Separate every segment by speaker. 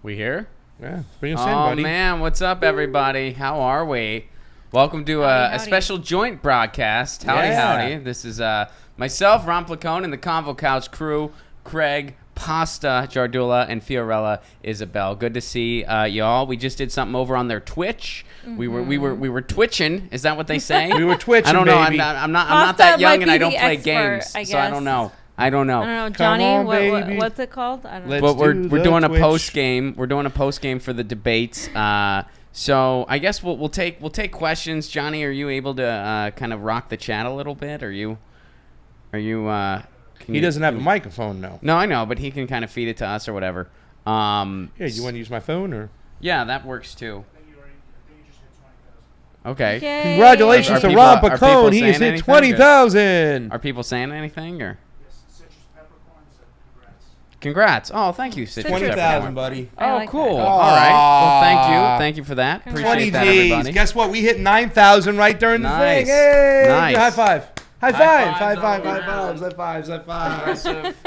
Speaker 1: We here?
Speaker 2: Yeah, bring us in, buddy.
Speaker 1: Oh, man. What's up, everybody? How are we? Welcome to a special joint broadcast. Howdy. This is myself, Ron Placone, and the CONVO Couch crew, Craig, Pasta, Jardula, and Fiorella Isabel. Good to see y'all. We just did something over on their Twitch. Mm-hmm. We were twitching. Is that what they say?
Speaker 2: We were twitching.
Speaker 1: I don't know.
Speaker 2: Baby.
Speaker 1: I'm not that young, and I don't play games, so I don't know. I don't know.
Speaker 3: Johnny.
Speaker 2: On,
Speaker 3: what's it called? I don't know.
Speaker 1: But we're doing a post game. We're doing a post game for the debates. So I guess we'll take questions. Johnny, are you able to kind of rock the chat a little bit? Are you?
Speaker 2: He doesn't have a microphone, though.
Speaker 1: No, I know, but he can kind of feed it to us or whatever.
Speaker 2: Yeah, you want to use my phone or?
Speaker 1: Yeah, that works too. Okay.
Speaker 3: Yay.
Speaker 2: Congratulations to Ron Placone. He has hit 20,000.
Speaker 1: Are people saying anything or? Congrats. Oh, thank you, Citrus
Speaker 2: 20,000, buddy.
Speaker 1: Oh,
Speaker 3: like
Speaker 1: cool.
Speaker 3: that.
Speaker 1: All right. Well, thank you for that. Appreciate that, everybody.
Speaker 2: Guess what? We hit 9,000 right during the thing. Hey,
Speaker 1: nice.
Speaker 2: High five. High five.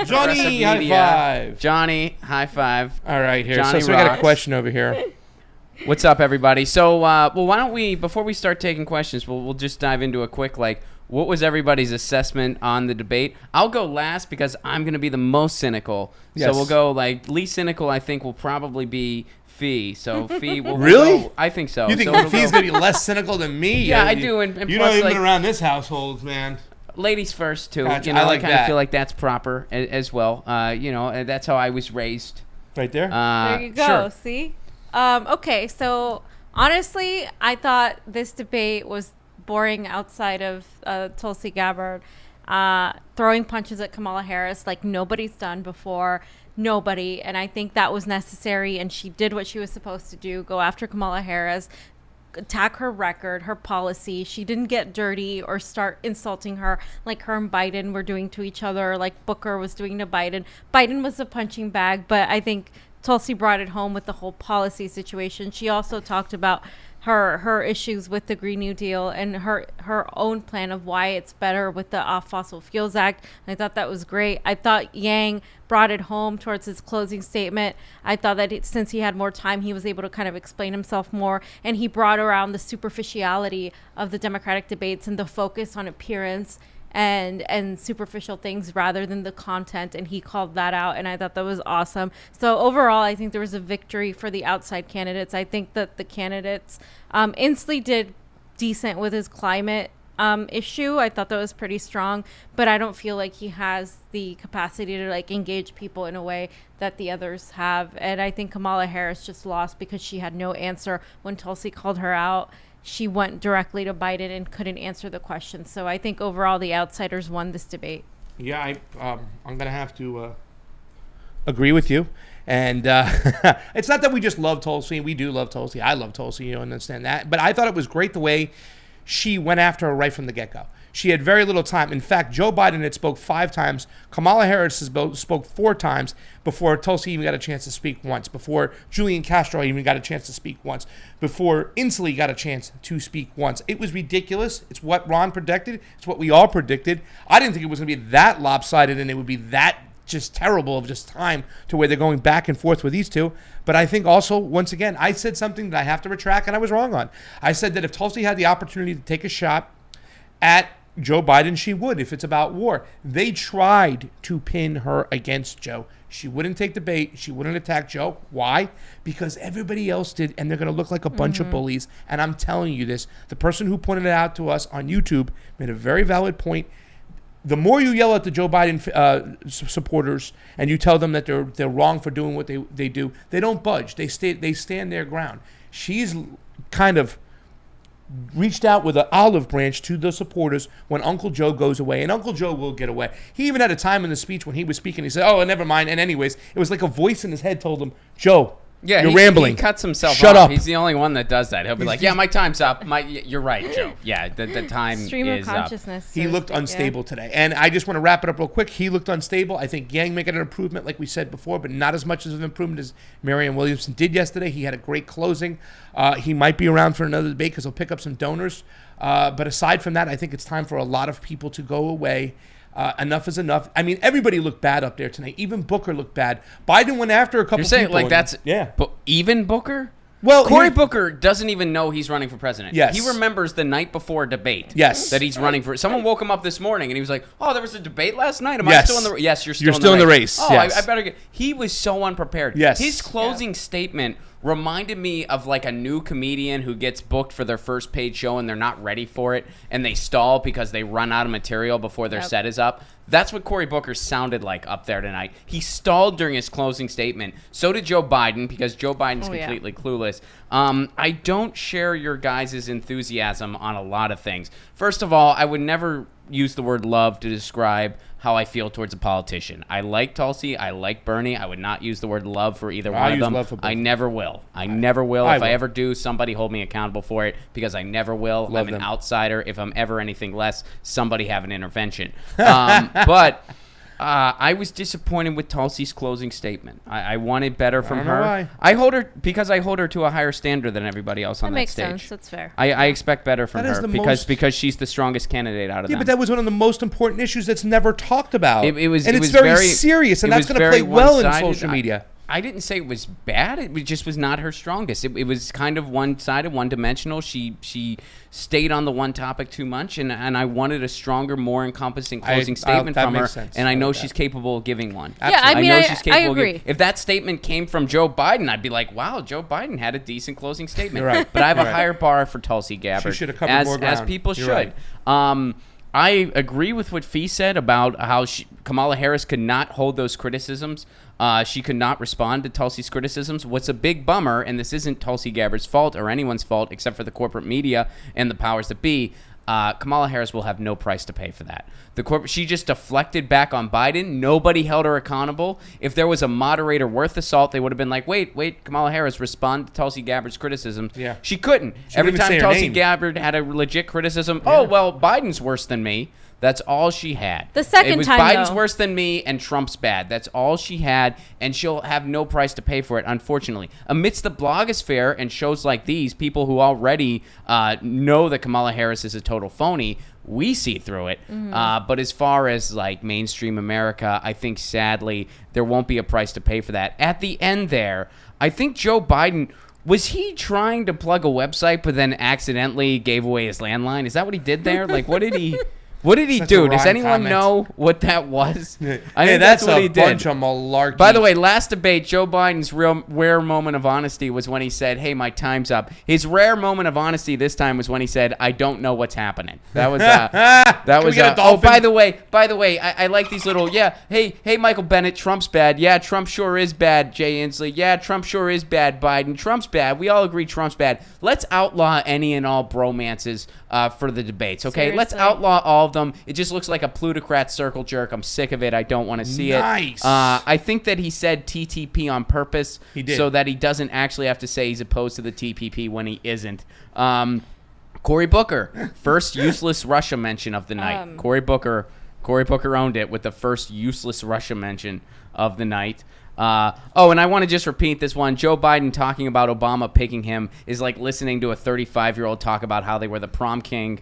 Speaker 2: Johnny, high five.
Speaker 1: Johnny, high five.
Speaker 2: All right, here.
Speaker 1: Johnny
Speaker 2: So we got a question over here.
Speaker 1: What's up, everybody? So, why don't we, before we start taking questions, we'll just dive into a quick, what was everybody's assessment on the debate? I'll go last because I'm going to be the most cynical. Yes. So we'll go, least cynical, I think, will probably be Fee. So Fee will
Speaker 2: Really?
Speaker 1: Go, I think so.
Speaker 2: You think Fee's going to be less cynical than me?
Speaker 1: Yeah, I do. And
Speaker 2: you
Speaker 1: plus,
Speaker 2: don't even been around this household, man.
Speaker 1: Ladies first, too.
Speaker 2: Gotcha.
Speaker 1: You know,
Speaker 2: I
Speaker 1: kind of feel like that's proper as well. That's how I was raised.
Speaker 2: Right there?
Speaker 3: There you go.
Speaker 1: Sure.
Speaker 3: See? Okay, so honestly, I thought this debate was boring outside of Tulsi Gabbard throwing punches at Kamala Harris like nobody's done before. Nobody. And I think that was necessary, and she did what she was supposed to do, go after Kamala Harris, attack her record, her policy. She didn't get dirty or start insulting her like her and Biden were doing to each other, like Booker was doing to Biden. Biden was a punching bag, but I think Tulsi brought it home with the whole policy situation. She also talked about her issues with the Green New Deal and her own plan of why it's better with the Off Fossil Fuels Act. I thought that was great. I thought Yang brought it home towards his closing statement. I thought that since he had more time, he was able to kind of explain himself more, and he brought around the superficiality of the Democratic debates and the focus on appearance and superficial things rather than the content, and he called that out, and I thought that was awesome. So overall, I think there was a victory for the outside candidates. I think that the candidates, Inslee did decent with his climate issue. I thought that was pretty strong, but I don't feel like he has the capacity to engage people in a way that the others have. And I think Kamala Harris just lost because she had no answer when Tulsi called her out. She went directly to Biden and couldn't answer the question. So I think overall the outsiders won this debate.
Speaker 2: Yeah, I'm going to have to agree with you. And it's not that we just love Tulsi. We do love Tulsi. I love Tulsi. You understand that. But I thought it was great the way she went after her right from the get-go. She had very little time. In fact, Joe Biden had spoke 5 times. Kamala Harris spoke 4 times before Tulsi even got a chance to speak once, before Julian Castro even got a chance to speak once, before Inslee got a chance to speak once. It was ridiculous. It's what Ron predicted. It's what we all predicted. I didn't think it was going to be that lopsided and it would be that just terrible of just time to where they're going back and forth with these two. But I think also, once again, I said something that I have to retract and I was wrong on. I said that if Tulsi had the opportunity to take a shot at Joe Biden, she would, if it's about war. They tried to pin her against Joe. She wouldn't take the bait. She wouldn't attack Joe. Why? Because everybody else did, and they're going to look like a bunch of bullies. And I'm telling you this. The person who pointed it out to us on YouTube made a very valid point. The more you yell at the Joe Biden supporters and you tell them that they're wrong for doing what they do, they don't budge. They stand their ground. She's kind of reached out with an olive branch to the supporters when Uncle Joe goes away, and Uncle Joe will get away. He even had a time in the speech when he was speaking, he said, oh, never mind, and anyways, it was like a voice in his head told him, Joe,
Speaker 1: Yeah,
Speaker 2: you're rambling.
Speaker 1: He cuts himself
Speaker 2: Shut
Speaker 1: off.
Speaker 2: up.
Speaker 1: He's the only one that does that. He'll be like, yeah, my time's up. You're right, Joe. Yeah, the time
Speaker 3: Stream
Speaker 1: is
Speaker 3: of consciousness.
Speaker 1: up.
Speaker 2: He looked unstable today. And I just want to wrap it up real quick. He looked unstable. I think Yang making an improvement, like we said before, but not as much of an improvement as Marianne Williamson did yesterday. He had a great closing. He might be around for another debate because he'll pick up some donors. But aside from that, I think it's time for a lot of people to go away. Enough is enough. I mean, everybody looked bad up there tonight. Even Booker looked bad. Biden went after a couple
Speaker 1: You're saying
Speaker 2: people.
Speaker 1: like that's
Speaker 2: yeah.
Speaker 1: Even Booker?
Speaker 2: Well,
Speaker 1: Cory Booker doesn't even know he's running for president.
Speaker 2: Yes.
Speaker 1: He remembers the night before a debate.
Speaker 2: Yes.
Speaker 1: That he's running for. Someone woke him up this morning and he was like, "Oh, there was a debate last night. Am
Speaker 2: Yes.
Speaker 1: I still in the? Yes, you're
Speaker 2: You're
Speaker 1: still
Speaker 2: in the race.
Speaker 1: Oh,
Speaker 2: Yes.
Speaker 1: I better get. He was so unprepared.
Speaker 2: Yes.
Speaker 1: His closing statement reminded me of like a new comedian who gets booked for their first paid show and they're not ready for it and they stall because they run out of material before their set is up. That's what Cory Booker sounded like up there tonight. He stalled during his closing statement. So did Joe Biden because Joe Biden's completely clueless. I don't share your guys' enthusiasm on a lot of things. First of all, I would never use the word love to describe how I feel towards a politician. I like Tulsi. I like Bernie. I would not use the word love for either one of them.
Speaker 2: Love for both.
Speaker 1: I never will. I never will. If I ever do, somebody hold me accountable for it because I never will. I'm an outsider. If I'm ever anything less, somebody have an intervention. But I was disappointed with Tulsi's closing statement. I wanted better from her.
Speaker 2: Why.
Speaker 1: I hold her to a higher standard than everybody else on that stage.
Speaker 3: That makes sense. That's fair.
Speaker 1: I expect better from her because she's the strongest candidate out of them.
Speaker 2: Yeah, but that was one of the most important issues that's never talked about.
Speaker 1: It was
Speaker 2: very serious, and that's going to play well in social media.
Speaker 1: I didn't say it was bad. It just was not her strongest. It was kind of one-sided, one-dimensional. She stayed on the one topic too much, and I wanted a stronger, more encompassing closing statement from her. And I know she's capable of giving one.
Speaker 3: Absolutely. Yeah, I agree.
Speaker 1: If that statement came from Joe Biden, I'd be like, wow, Joe Biden had a decent closing statement.
Speaker 2: You're right.
Speaker 1: But I have a higher bar for Tulsi Gabbard.
Speaker 2: She should have covered more ground.
Speaker 1: As people
Speaker 2: You're
Speaker 1: should.
Speaker 2: Right.
Speaker 1: I agree with what Fee said about how Kamala Harris could not hold those criticisms. She could not respond to Tulsi's criticisms. What's a big bummer, and this isn't Tulsi Gabbard's fault or anyone's fault except for the corporate media and the powers that be, Kamala Harris will have no price to pay for that. She just deflected back on Biden. Nobody held her accountable. If there was a moderator worth the salt, they would have been like, wait, Kamala Harris, respond to Tulsi Gabbard's criticisms.
Speaker 2: Yeah.
Speaker 1: She couldn't. Every time Tulsi Gabbard had a legit criticism, oh, well, Biden's worse than me. That's all she had.
Speaker 3: The second time,
Speaker 1: Biden's worse than me and Trump's bad. That's all she had, and she'll have no price to pay for it, unfortunately. Amidst the blogosphere and shows like these, people who already know that Kamala Harris is a total phony, we see through it. But as far as like mainstream America, I think sadly there won't be a price to pay for that. At the end there, I think Joe Biden... Was he trying to plug a website but then accidentally gave away his landline? Is that what he did there? Like, what did he... What did he do? Does anyone know what that was? I think that's what he did.
Speaker 2: Bunch of malarkey.
Speaker 1: By the way, last debate, Joe Biden's rare moment of honesty was when he said, "Hey, my time's up." His rare moment of honesty this time was when he said, "I don't know what's happening." That was that was. Oh, by the way, I like these little. Yeah, hey, Michael Bennett, Trump's bad. Yeah, Trump sure is bad. Jay Inslee. Yeah, Trump sure is bad. Biden, Trump's bad. We all agree Trump's bad. Let's outlaw any and all bromances for the debates. Okay,
Speaker 3: Seriously?
Speaker 1: Let's outlaw all of them. It just looks like a plutocrat circle jerk. I'm sick of it. I don't want to see it. I think that he said TTP on purpose.
Speaker 2: He did.
Speaker 1: So that he doesn't actually have to say he's opposed to the TPP when he isn't. Cory Booker, first useless Russia mention of the night. Cory Booker owned it with the first useless Russia mention of the night. And I want to just repeat this one. Joe Biden talking about Obama picking him is like listening to a 35-year-old talk about how they were the prom king.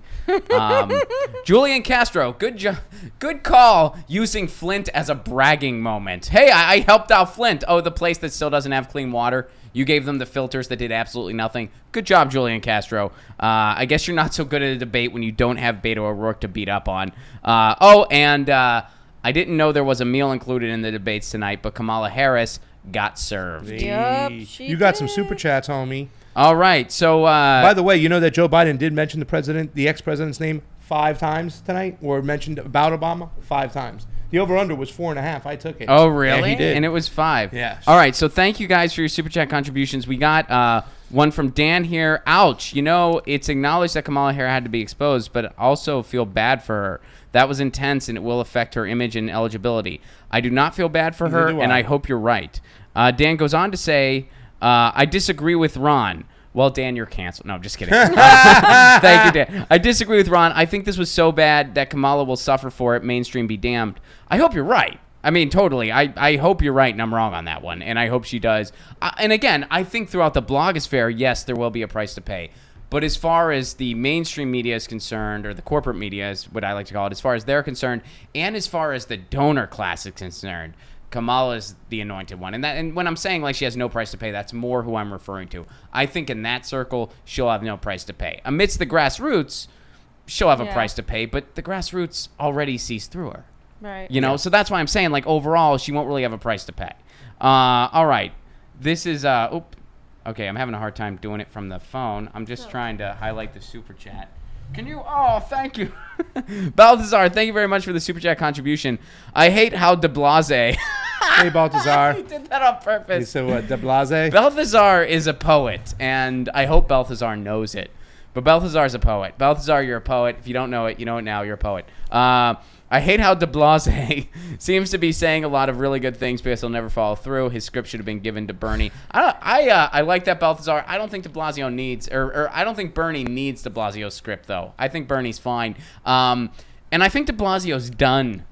Speaker 1: Julian Castro, good call using Flint as a bragging moment. Hey, I helped out Flint. Oh, the place that still doesn't have clean water. You gave them the filters that did absolutely nothing. Good job, Julian Castro. I guess you're not so good at a debate when you don't have Beto O'Rourke to beat up on. I didn't know there was a meal included in the debates tonight, but Kamala Harris got served.
Speaker 3: Yep,
Speaker 2: you got some super chats, homie.
Speaker 1: All right, so...
Speaker 2: by the way, you know that Joe Biden did mention the ex-president's name 5 times tonight, or mentioned about Obama 5 times. The over-under was 4.5. I took it.
Speaker 1: Oh, really?
Speaker 2: Yeah, he did.
Speaker 1: And it was 5.
Speaker 2: Yeah.
Speaker 1: All right, so thank you guys for your super chat contributions. We got one from Dan here. Ouch. You know, it's acknowledged that Kamala Harris had to be exposed, but also feel bad for her. That was intense, and it will affect her image and eligibility. I do not feel bad for her, and I hope you're right. Dan goes on to say, I disagree with Ron. Well, Dan, you're canceled. No, I'm just kidding. Thank you, Dan. I disagree with Ron. I think this was so bad that Kamala will suffer for it. Mainstream be damned. I hope you're right. I mean, totally. I hope you're right and I'm wrong on that one, and I hope she does. And again, I think throughout the blogosphere, yes, there will be a price to pay. But as far as the mainstream media is concerned, or the corporate media is what I like to call it, as far as they're concerned, and as far as the donor class is concerned, Kamala's the anointed one. And when I'm saying like she has no price to pay, that's more who I'm referring to. I think in that circle, she'll have no price to pay. Amidst the grassroots, she'll have a price to pay, but the grassroots already sees through her.
Speaker 3: Right.
Speaker 1: You know, so that's why I'm saying, like, overall, she won't really have a price to pay. All right. This is, okay, I'm having a hard time doing it from the phone. I'm just trying to highlight the super chat. Can you? Oh, thank you. Balthazar, thank you very much for the super chat contribution. I hate how de Blase.
Speaker 2: Hey, Balthazar.
Speaker 1: He did that on purpose.
Speaker 2: So what, de Blase?
Speaker 1: Balthazar is a poet, and I hope Balthazar knows it. But Balthazar is a poet. Balthazar, you're a poet. If you don't know it, you know it now. You're a poet. I hate how de Blase seems to be saying a lot of really good things because he'll never follow through. His script should have been given to Bernie. I like that, Balthazar. I don't think de Blasio needs, or I don't think Bernie needs de Blasio's script, though. I think Bernie's fine. And I think de Blasio's done.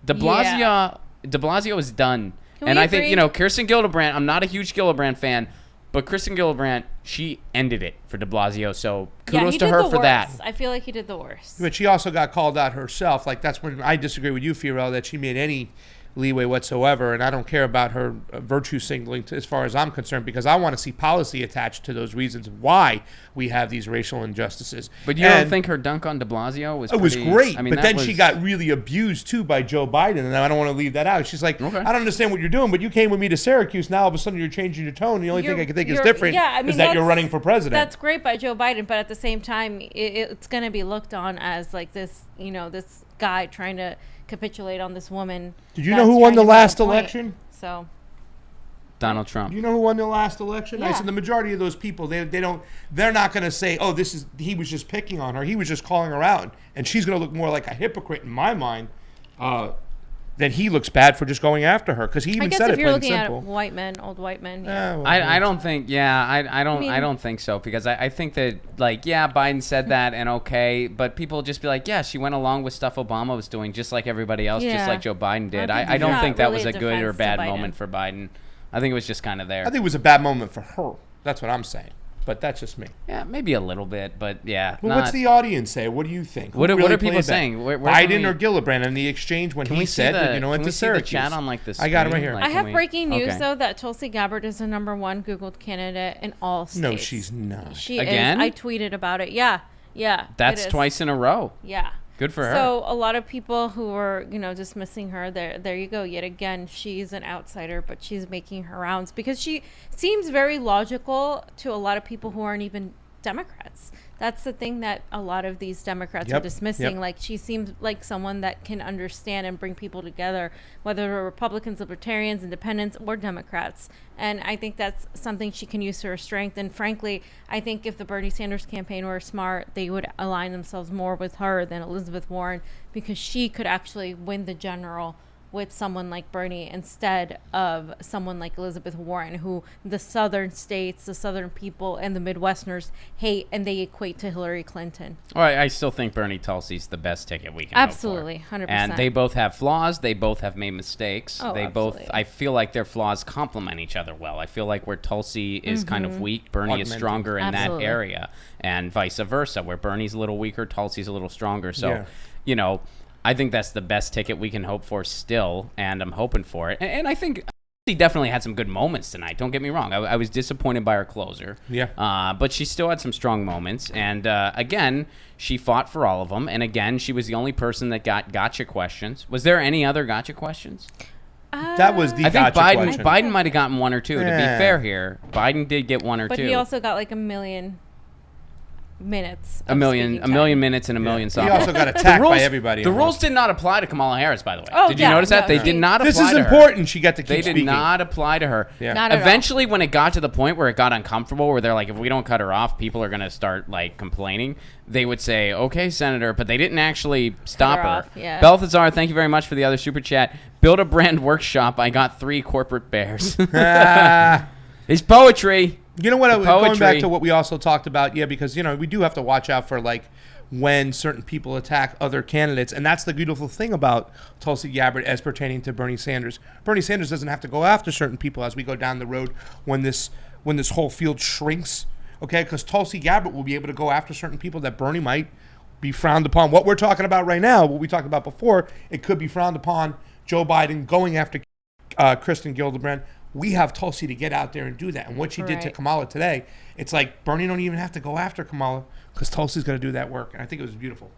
Speaker 1: De Blasio is done. And I think, Kirsten Gillibrand, I'm not a huge Gillibrand fan, but Kristen Gillibrand, she ended it for de Blasio, so kudos to her for that.
Speaker 3: I feel like he did the worst.
Speaker 2: But she also got called out herself. Like, that's when I disagree with you, Fiorella, that she made any leeway whatsoever, and I don't care about her virtue signaling as far as I'm concerned, because I want to see policy attached to those reasons why we have these racial injustices.
Speaker 1: But you don't think her dunk on de Blasio was
Speaker 2: was great, but then she got really abused, too, by Joe Biden, and I don't want to leave that out. She's like, I don't understand what you're doing, but you came with me to Syracuse, now all of a sudden you're changing your tone, the only thing I can think is different is that you're running for president.
Speaker 3: That's great by Joe Biden, but at the same time, it's going to be looked on as like this, this guy trying to capitulate on this woman.
Speaker 2: Did you know who won the last election?
Speaker 3: So
Speaker 1: Donald Trump.
Speaker 2: You know who won the last election?
Speaker 3: Yeah.
Speaker 2: I said the majority of those people, they're not going to say, oh, he was just picking on her. He was just calling her out. And she's going to look more like a hypocrite in my mind than he looks bad for just going after her. Because he even said it plain and simple. I guess if you're looking
Speaker 3: at old white men.
Speaker 2: Yeah.
Speaker 1: I don't think, I don't think so. Because I think that, like, Biden said that and okay, but people just be like, she went along with stuff Obama was doing just like everybody else, just like Joe Biden did. I don't think that was a good or bad moment for Biden. I think it was just kind of there.
Speaker 2: I think it was a bad moment for her. That's what I'm saying. But that's just me.
Speaker 1: Yeah, maybe a little bit, but yeah.
Speaker 2: Well, what's the audience say? What do you think?
Speaker 1: What are people saying?
Speaker 2: Biden or Gillibrand in the exchange when he said that, to Syracuse?
Speaker 1: Can we see the chat on like this?
Speaker 2: I got it right here.
Speaker 3: I have breaking news, though, that Tulsi Gabbard is the #1 Googled candidate in all states.
Speaker 2: No, she's not.
Speaker 3: She is. I tweeted about it. Yeah.
Speaker 1: That's twice in a row.
Speaker 3: Yeah.
Speaker 1: Good for her.
Speaker 3: So a lot of people who were, dismissing her, there you go. Yet again, she's an outsider, but she's making her rounds because she seems very logical to a lot of people who aren't even Democrats. That's the thing that a lot of these Democrats are dismissing. Like, she seems like someone that can understand and bring people together, whether they're Republicans, Libertarians, Independents, or Democrats. And I think that's something she can use to her strength. And frankly, I think if the Bernie Sanders campaign were smart, they would align themselves more with her than Elizabeth Warren, because she could actually win the general with someone like Bernie instead of someone like Elizabeth Warren, who the southern states, the southern people, and the Midwesterners hate, and they equate to Hillary Clinton.
Speaker 1: Well, I still think Bernie Tulsi's the best ticket we can
Speaker 3: absolutely
Speaker 1: hope for.
Speaker 3: 100%.
Speaker 1: And they both have flaws. They both have made mistakes.
Speaker 3: Oh,
Speaker 1: they
Speaker 3: absolutely.
Speaker 1: both. I feel like their flaws complement each other well. I feel like where Tulsi is kind of weak, Bernie is stronger in that area, and vice versa. Where Bernie's a little weaker, Tulsi's a little stronger. So, I think that's the best ticket we can hope for still, and I'm hoping for it. And I think she definitely had some good moments tonight. Don't get me wrong. I was disappointed by her closer.
Speaker 2: Yeah.
Speaker 1: But she still had some strong moments. And, again, she fought for all of them. And, again, she was the only person that got gotcha questions. Was there any other gotcha questions?
Speaker 2: That was the
Speaker 1: I think
Speaker 2: question.
Speaker 1: Biden might have gotten one or two. To be fair here, Biden did get one or two.
Speaker 3: But he also got like a million minutes.
Speaker 1: A million minutes and a million softballs.
Speaker 2: He also got attacked by everybody.
Speaker 1: The rules did not apply to Kamala Harris, by the way.
Speaker 3: Oh,
Speaker 1: did you notice that? They did not apply to her.
Speaker 2: This is important. She got to keep speaking.
Speaker 1: They did not apply to her.
Speaker 2: Yeah.
Speaker 3: Not at
Speaker 1: Eventually, when it got to the point where it got uncomfortable, where they're like, if we don't cut her off, people are going to start like complaining, they would say, okay, Senator, but they didn't actually stop her.
Speaker 3: Off, yeah.
Speaker 1: Balthazar, thank you very much for the other super chat. Build a brand workshop. I got 3 corporate bears. It's poetry.
Speaker 2: You know what? Going back to what we also talked about, because we do have to watch out for like when certain people attack other candidates, and that's the beautiful thing about Tulsi Gabbard as pertaining to Bernie Sanders. Bernie Sanders doesn't have to go after certain people as we go down the road when this whole field shrinks. okay? Because Tulsi Gabbard will be able to go after certain people that Bernie might be frowned upon. What we're talking about right now, what we talked about before, it could be frowned upon. Joe Biden going after Kristen Gillibrand. We have Tulsi to get out there and do that. And what she did to Kamala today, it's like Bernie don't even have to go after Kamala because Tulsi's going to do that work. And I think it was beautiful.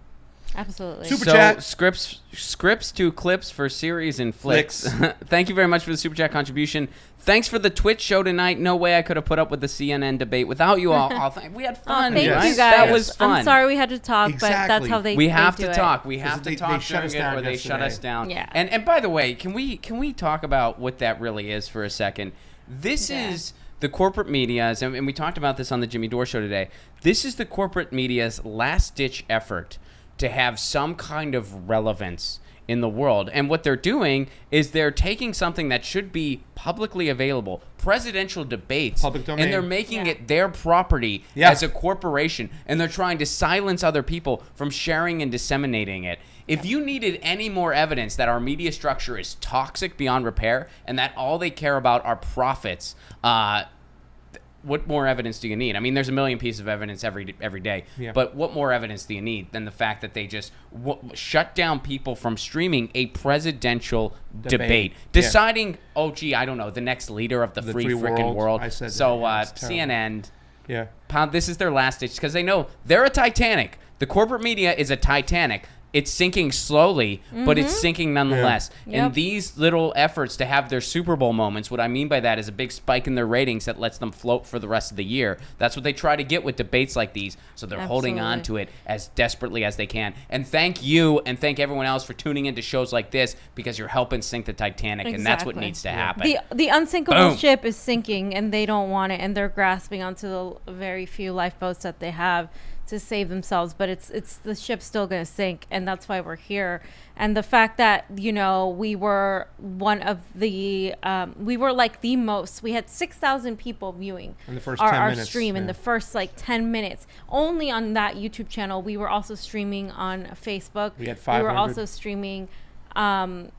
Speaker 3: Absolutely.
Speaker 2: Super chat.
Speaker 1: Scripts to clips for series and flicks. Thank you very much for the super chat contribution. Thanks for the Twitch show tonight. No way I could have put up with the CNN debate without you all. We had fun.
Speaker 3: Thank you guys.
Speaker 1: That was fun.
Speaker 3: I'm sorry we had to talk, but that's how they.
Speaker 1: We have to
Speaker 3: do
Speaker 1: talk.
Speaker 3: It.
Speaker 1: We have to talk during it, or they shut us down.
Speaker 3: Yeah.
Speaker 1: And by the way, can we talk about what that really is for a second? This is the corporate media's, and we talked about this on the Jimmy Dore show today. This is the corporate media's last-ditch effort to have some kind of relevance in the world. And what they're doing is they're taking something that should be publicly available, presidential debates,
Speaker 2: public domain,
Speaker 1: and they're making it their property as a corporation, and they're trying to silence other people from sharing and disseminating it. If you needed any more evidence that our media structure is toxic beyond repair and that all they care about are profits, what more evidence do you need? I mean, there's a million pieces of evidence every day, but what more evidence do you need than the fact that they just shut down people from streaming a presidential debate. Deciding, I don't know, the next leader of the free freaking world.
Speaker 2: I said
Speaker 1: so
Speaker 2: that.
Speaker 1: CNN, this is their last ditch because they know they're a Titanic. The corporate media is a Titanic. It's sinking slowly, but it's sinking nonetheless. And these little efforts to have their Super Bowl moments, what I mean by that is a big spike in their ratings that lets them float for the rest of the year. That's what they try to get with debates like these. So they're holding on to it as desperately as they can. And thank you and thank everyone else for tuning into shows like this because you're helping sink the Titanic. And that's what needs to happen.
Speaker 3: The unsinkable ship is sinking and they don't want it. And they're grasping onto the very few lifeboats that they have to save themselves, but it's the ship's still going to sink, and that's why we're here. And the fact that we were one of the we were like the most. We had 6,000 people viewing
Speaker 2: in the first
Speaker 3: our stream in the first 10 minutes. Only on that YouTube channel. We were also streaming on Facebook.
Speaker 2: We had 500.
Speaker 3: We were also streaming, and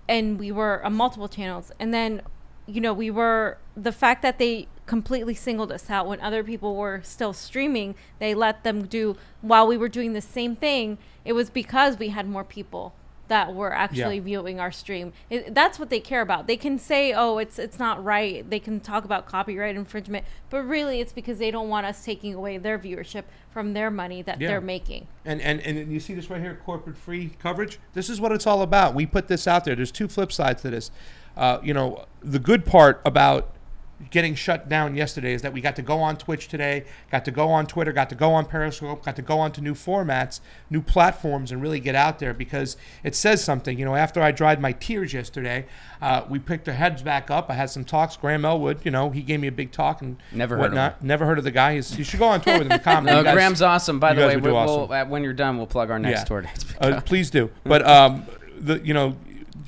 Speaker 3: we were on multiple channels. And then we were the fact that they completely singled us out when other people were still streaming. They let them do while we were doing the same thing. It was because we had more people that were actually viewing our stream. That's what they care about. They can say, it's not right. They can talk about copyright infringement, but really it's because they don't want us taking away their viewership from their money that they're making.
Speaker 2: And you see this right here, corporate free coverage. This is what it's all about. We put this out there. There's two flip sides to this. The good part about getting shut down yesterday is that we got to go on Twitch today, got to go on Twitter, got to go on Periscope, got to go on to new formats, new platforms, and really get out there because it says something. After I dried my tears yesterday, we picked our heads back up. I had some talks. Graham Elwood, he gave me a big talk and
Speaker 1: never
Speaker 2: whatnot. Heard of him. Never heard of the guy. You should go on tour with him. No,
Speaker 1: Graham's awesome. By the way,
Speaker 2: awesome.
Speaker 1: When you're done, we'll plug our next tour dates.
Speaker 2: Please do. But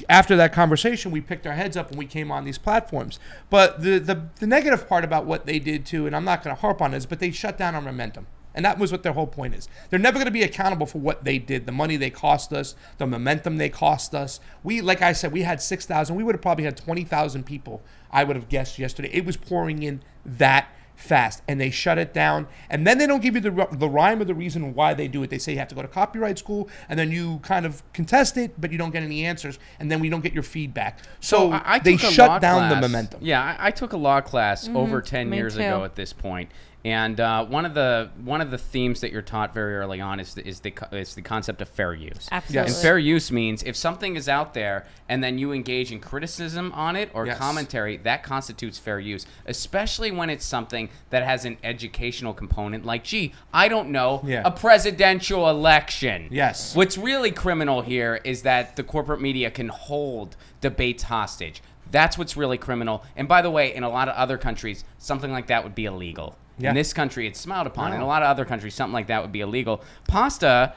Speaker 2: after that conversation, we picked our heads up and we came on these platforms. But the negative part about what they did too, and I'm not going to harp on this, but they shut down our momentum. And that was what their whole point is. They're never going to be accountable for what they did, the money they cost us, the momentum they cost us. Like I said, we had 6,000. We would have probably had 20,000 people, I would have guessed yesterday. It was pouring in that fast, and they shut it down. And then they don't give you the rhyme or the reason why they do it. They say you have to go to copyright school, and then you kind of contest it, but you don't get any answers, and then we don't get your feedback. So they shut down the momentum.
Speaker 1: Yeah, I took a law class over 10 years ago at this point. And one of the themes that you're taught very early on is the concept of fair use.
Speaker 3: Absolutely.
Speaker 1: And fair use means if something is out there and then you engage in criticism on it or commentary, that constitutes fair use, especially when it's something that has an educational component like, I don't know, a presidential election.
Speaker 2: Yes.
Speaker 1: What's really criminal here is that the corporate media can hold debates hostage. That's what's really criminal. And by the way, in a lot of other countries, something like that would be illegal. Yeah. In this country, it's smiled upon. In a lot of other countries, something like that would be illegal. Pasta,